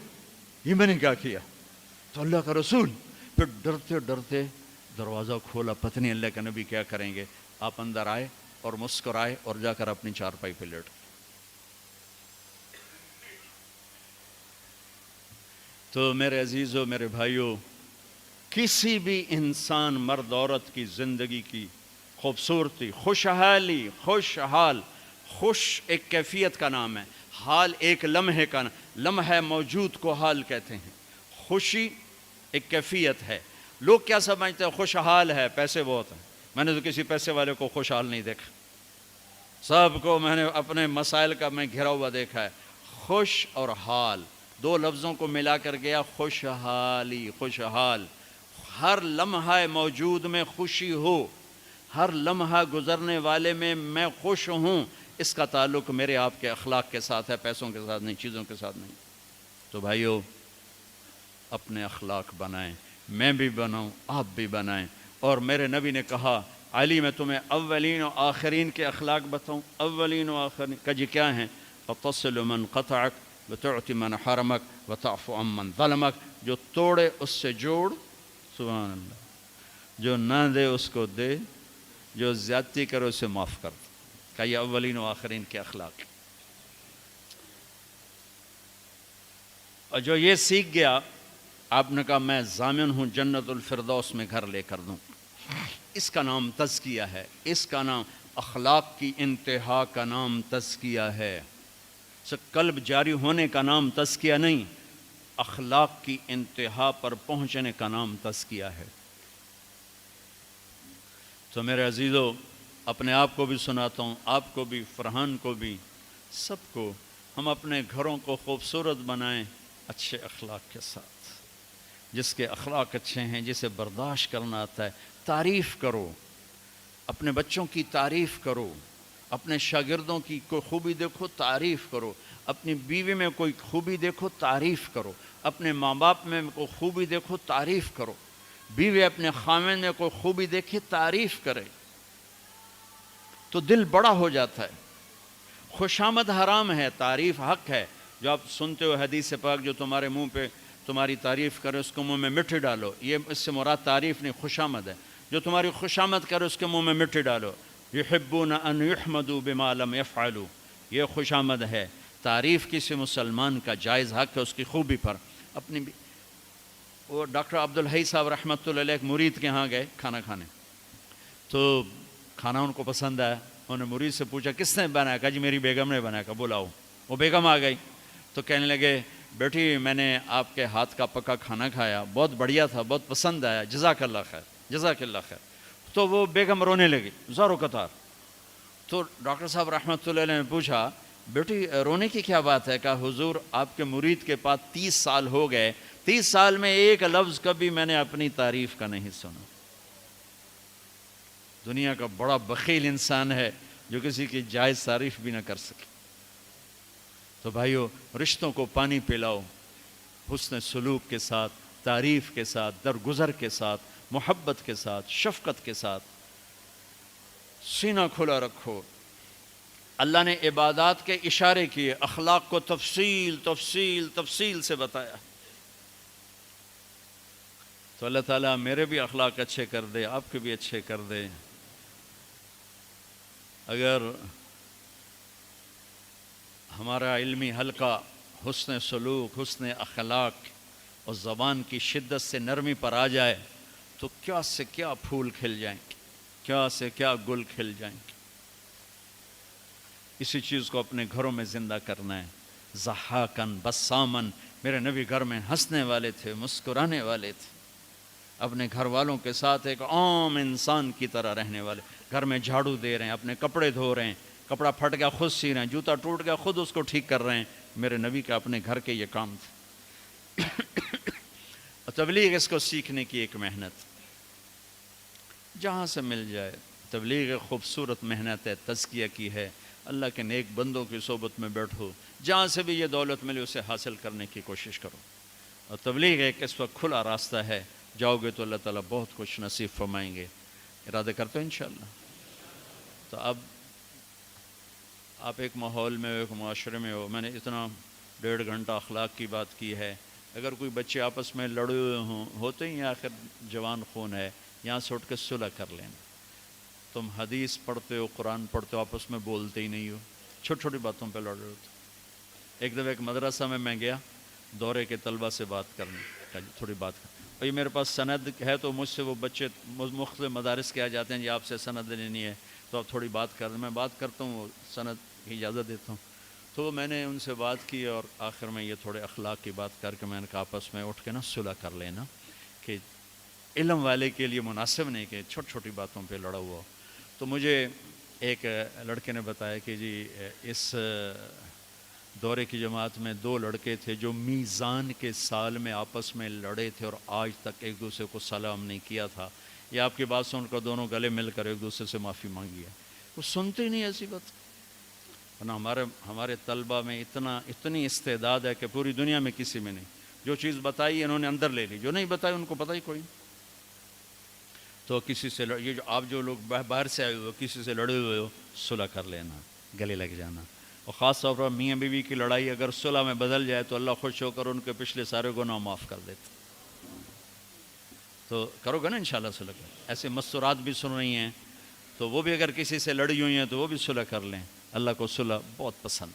یہ میں نے کیا کیا؟ تو اللہ کا رسول. پھر ڈرتے ڈرتے دروازہ کھولا، پتہ نہیں اللہ کے نبی کیا کریں گے. آپ اندر آئے اور مسکرائے اور جا کر اپنی چارپائی پہ لیٹ. تو میرے عزیزوں، میرے بھائیوں، کسی بھی انسان مرد عورت کی زندگی کی خوبصورتی، خوشحالی، خوشحال، خوش ایک کیفیت کا نام ہے، حال ایک لمحے کا نام، لمحہ موجود کو حال کہتے ہیں. خوشی ایک کیفیت ہے. لوگ کیا سمجھتے ہیں؟ خوشحال ہے، پیسے بہت ہیں. میں نے تو کسی پیسے والے کو خوشحال نہیں دیکھا. سب کو میں نے اپنے مسائل کا میں گھرا ہوا دیکھا ہے. خوش اور حال دو لفظوں کو ملا کر گیا خوشحالی، خوشحال. ہر لمحہ موجود میں خوشی ہو، ہر لمحہ گزرنے والے میں خوش ہوں. اس کا تعلق میرے آپ کے اخلاق کے ساتھ ہے، پیسوں کے ساتھ نہیں، چیزوں کے ساتھ نہیں. تو بھائیو اپنے اخلاق بنائیں، میں بھی بناؤں، آپ بھی بنائیں. اور میرے نبی نے کہا علی میں تمہیں اولین و آخرین کے اخلاق بتاؤں. اولین و آخرین کا جی کیا ہیں؟ فَتَصِلُ مَنْ قَطَعَكَ وَتُعْتِ مَنْ حَرَمَكَ وَتَعْفُ عَمَّنْ ظَلَمَكَ. جو توڑے اس سے جوڑ، سبحان اللہ. جو نہ دے اس کو دے، جو زیادتی کرے اسے معاف کر. کہ یہ اولین و آخرین کے اخلاق. اور جو یہ سیکھ گیا، آپ نے کہا میں ضامن ہوں جنت الفردوس میں گھر لے کر دوں. اس کا نام تزکیہ ہے. اس کا نام اخلاق کی انتہا کا نام تزکیہ ہے. قلب جاری ہونے کا نام تزکیہ نہیں، اخلاق کی انتہا پر پہنچنے کا نام تزکیہ ہے. تو میرے عزیزو، اپنے آپ کو بھی سناتا ہوں، آپ کو بھی، فرحان کو بھی، سب کو، ہم اپنے گھروں کو خوبصورت بنائیں اچھے اخلاق کے ساتھ. جس کے اخلاق اچھے ہیں، جسے برداشت کرنا آتا ہے، تعریف کرو. اپنے بچوں کی تعریف کرو، اپنے شاگردوں کی کوئی خوبی دیکھو تعریف کرو، اپنی بیوی میں کوئی خوبی دیکھو تعریف کرو، اپنے ماں باپ میں کوئی خوبی دیکھو تعریف کرو. بیوی اپنے خاوند میں کوئی خوبی دیکھے تعریف کرے تو دل بڑا ہو جاتا ہے. خوشامد حرام ہے، تعریف حق ہے. جو آپ سنتے ہو حدیث پاک، جو تمہارے منہ پہ تمہاری تعریف کرے اس کے منہ میں مٹی ڈالو. یہ اس سے مراد تعریف نہیں، خوشامد ہے. جو تمہاری خوشامد کرے اس کے منہ میں مٹی ڈالو. یحبون ان یحمدوا بما لم یفعلوا، یہ خوشامد ہے. تعریف کسی مسلمان کا جائز حق ہے اس کی خوبی پر. اپنی بھی وہ ڈاکٹر عبدالحی صاحب رحمۃ اللہ علیہ ایک مرید کے ہاں گئے کھانا کھانے، تو کھانا ان کو پسند آیا. انہوں نے مرید سے پوچھا کس نے بنایا؟ کہا جی میری بیگم نے بنایا. کہا بلاؤ. وہ بیگم آ گئی تو کہنے لگے بیٹی میں نے آپ کے ہاتھ کا پکا کھانا کھایا، بہت بڑھیا تھا، بہت پسند آیا، جزاک اللہ خیر جزاک اللہ خیر. تو وہ بیگم رونے لگی زاروں قطار. تو ڈاکٹر صاحب رحمۃ اللہ علیہ نے پوچھا بیٹی رونے کی کیا بات ہے؟ کہا حضور آپ کے مرید کے پاس 30 سال ہو گئے، 30 سال میں ایک لفظ کبھی میں نے اپنی تعریف کا نہیں سنا. دنیا کا بڑا بخیل انسان ہے جو کسی کی جائز تعریف بھی نہ کر سکے. تو بھائیو رشتوں کو پانی پلاؤ حسن سلوک کے ساتھ، تعریف کے ساتھ، درگزر کے ساتھ، محبت کے ساتھ، شفقت کے ساتھ. سینہ کھلا رکھو. اللہ نے عبادات کے اشارے کیے، اخلاق کو تفصیل تفصیل تفصیل سے بتایا. تو اللہ تعالیٰ میرے بھی اخلاق اچھے کر دے، آپ کے بھی اچھے کر دے. اگر ہمارا علمی حلقہ حسن سلوک، حسن اخلاق اور زبان کی شدت سے نرمی پر آ جائے تو کیا سے کیا پھول کھل جائیں گے، کیا سے کیا گل کھل جائیں گے. اسی چیز کو اپنے گھروں میں زندہ کرنا ہے. ضحاکن بسامن، میرے نبی گھر میں ہنسنے والے تھے، مسکرانے والے تھے، اپنے گھر والوں کے ساتھ ایک عام انسان کی طرح رہنے والے. گھر میں جھاڑو دے رہے ہیں، اپنے کپڑے دھو رہے ہیں، کپڑا پھٹ گیا خود سی رہے ہیں، جوتا ٹوٹ گیا خود اس کو ٹھیک کر رہے ہیں. میرے نبی کا اپنے گھر کے یہ کام تھے. تبلیغ اس کو سیکھنے کی ایک محنت، جہاں سے مل جائے. تبلیغ خوبصورت محنت ہے، تزکیہ کی ہے. اللہ کے نیک بندوں کی صحبت میں بیٹھو، جہاں سے بھی یہ دولت ملے اسے حاصل کرنے کی کوشش کرو. اور تبلیغ ایک اس وقت کھلا راستہ ہے، جاؤ گے تو اللہ تعالیٰ بہت کچھ نصیب فرمائیں گے. ارادہ کرتے ہیں انشاءاللہ. تو اب آپ ایک ماحول میں ایک معاشرے میں ہو. میں نے اتنا 1.5 گھنٹہ اخلاق کی بات کی ہے. اگر کوئی بچے آپس میں لڑے ہوئے ہوتے ہی آخر جوان خون ہے، یہاں سے اٹھ کے صلح کر لینا. تم حدیث پڑھتے ہو، قرآن پڑھتے ہو، آپس میں بولتے ہی نہیں ہو، چھوٹی چھوٹی باتوں پہ لڑ رہے ہوتے. ایک دفعہ ایک مدرسہ میں گیا دورے کے طلبہ سے بات کرنے، تھوڑی بات کر. بھائی میرے پاس سند ہے تو مجھ سے وہ بچے مختلف مدارس کے آ جاتے ہیں، جی آپ سے سند لینی ہے تو آپ تھوڑی بات کر. میں بات کرتا ہوں، وہ سند کی اجازت دیتا ہوں. تو میں نے ان سے بات کی اور آخر میں یہ تھوڑے اخلاق کی بات کر کے میں نے کہا آپس میں اٹھ کے نا صلح کر لینا، کہ علم والے کے لیے مناسب نہیں کہ چھوٹی چھوٹی باتوں پہ لڑا ہوا. تو مجھے ایک لڑکے نے بتایا کہ جی اس دورے کی جماعت میں 2 لڑکے تھے جو میزان کے سال میں آپس میں لڑے تھے اور آج تک ایک دوسرے کو سلام نہیں کیا تھا. یہ آپ کی بات سن کر دونوں گلے مل کر ایک دوسرے سے معافی مانگی ہے. وہ سنتے ہی نہیں ایسی بات. ورنہ ہمارے طلبہ میں اتنی استعداد ہے کہ پوری دنیا میں کسی میں نہیں. جو چیز بتائی انہوں نے اندر لے لی، جو نہیں بتائی ان کو پتہ ہی کوئی نہیں. تو کسی سے یہ جو آپ جو لوگ باہر سے آئے ہوئے ہو، کسی سے لڑے ہوئے ہو، صلح کر لینا، گلے لگ جانا. اور خاص طور پر میاں بیوی کی لڑائی اگر صلح میں بدل جائے تو اللہ خوش ہو کر ان کے پچھلے سارے گناہ معاف کر دیتے. تو کرو گے نا انشاءاللہ صلح. ایسے مستورات بھی سن رہی ہیں تو وہ بھی اگر کسی سے لڑی ہوئی ہیں تو وہ بھی صلح کر لیں. اللہ کو صلح بہت پسند.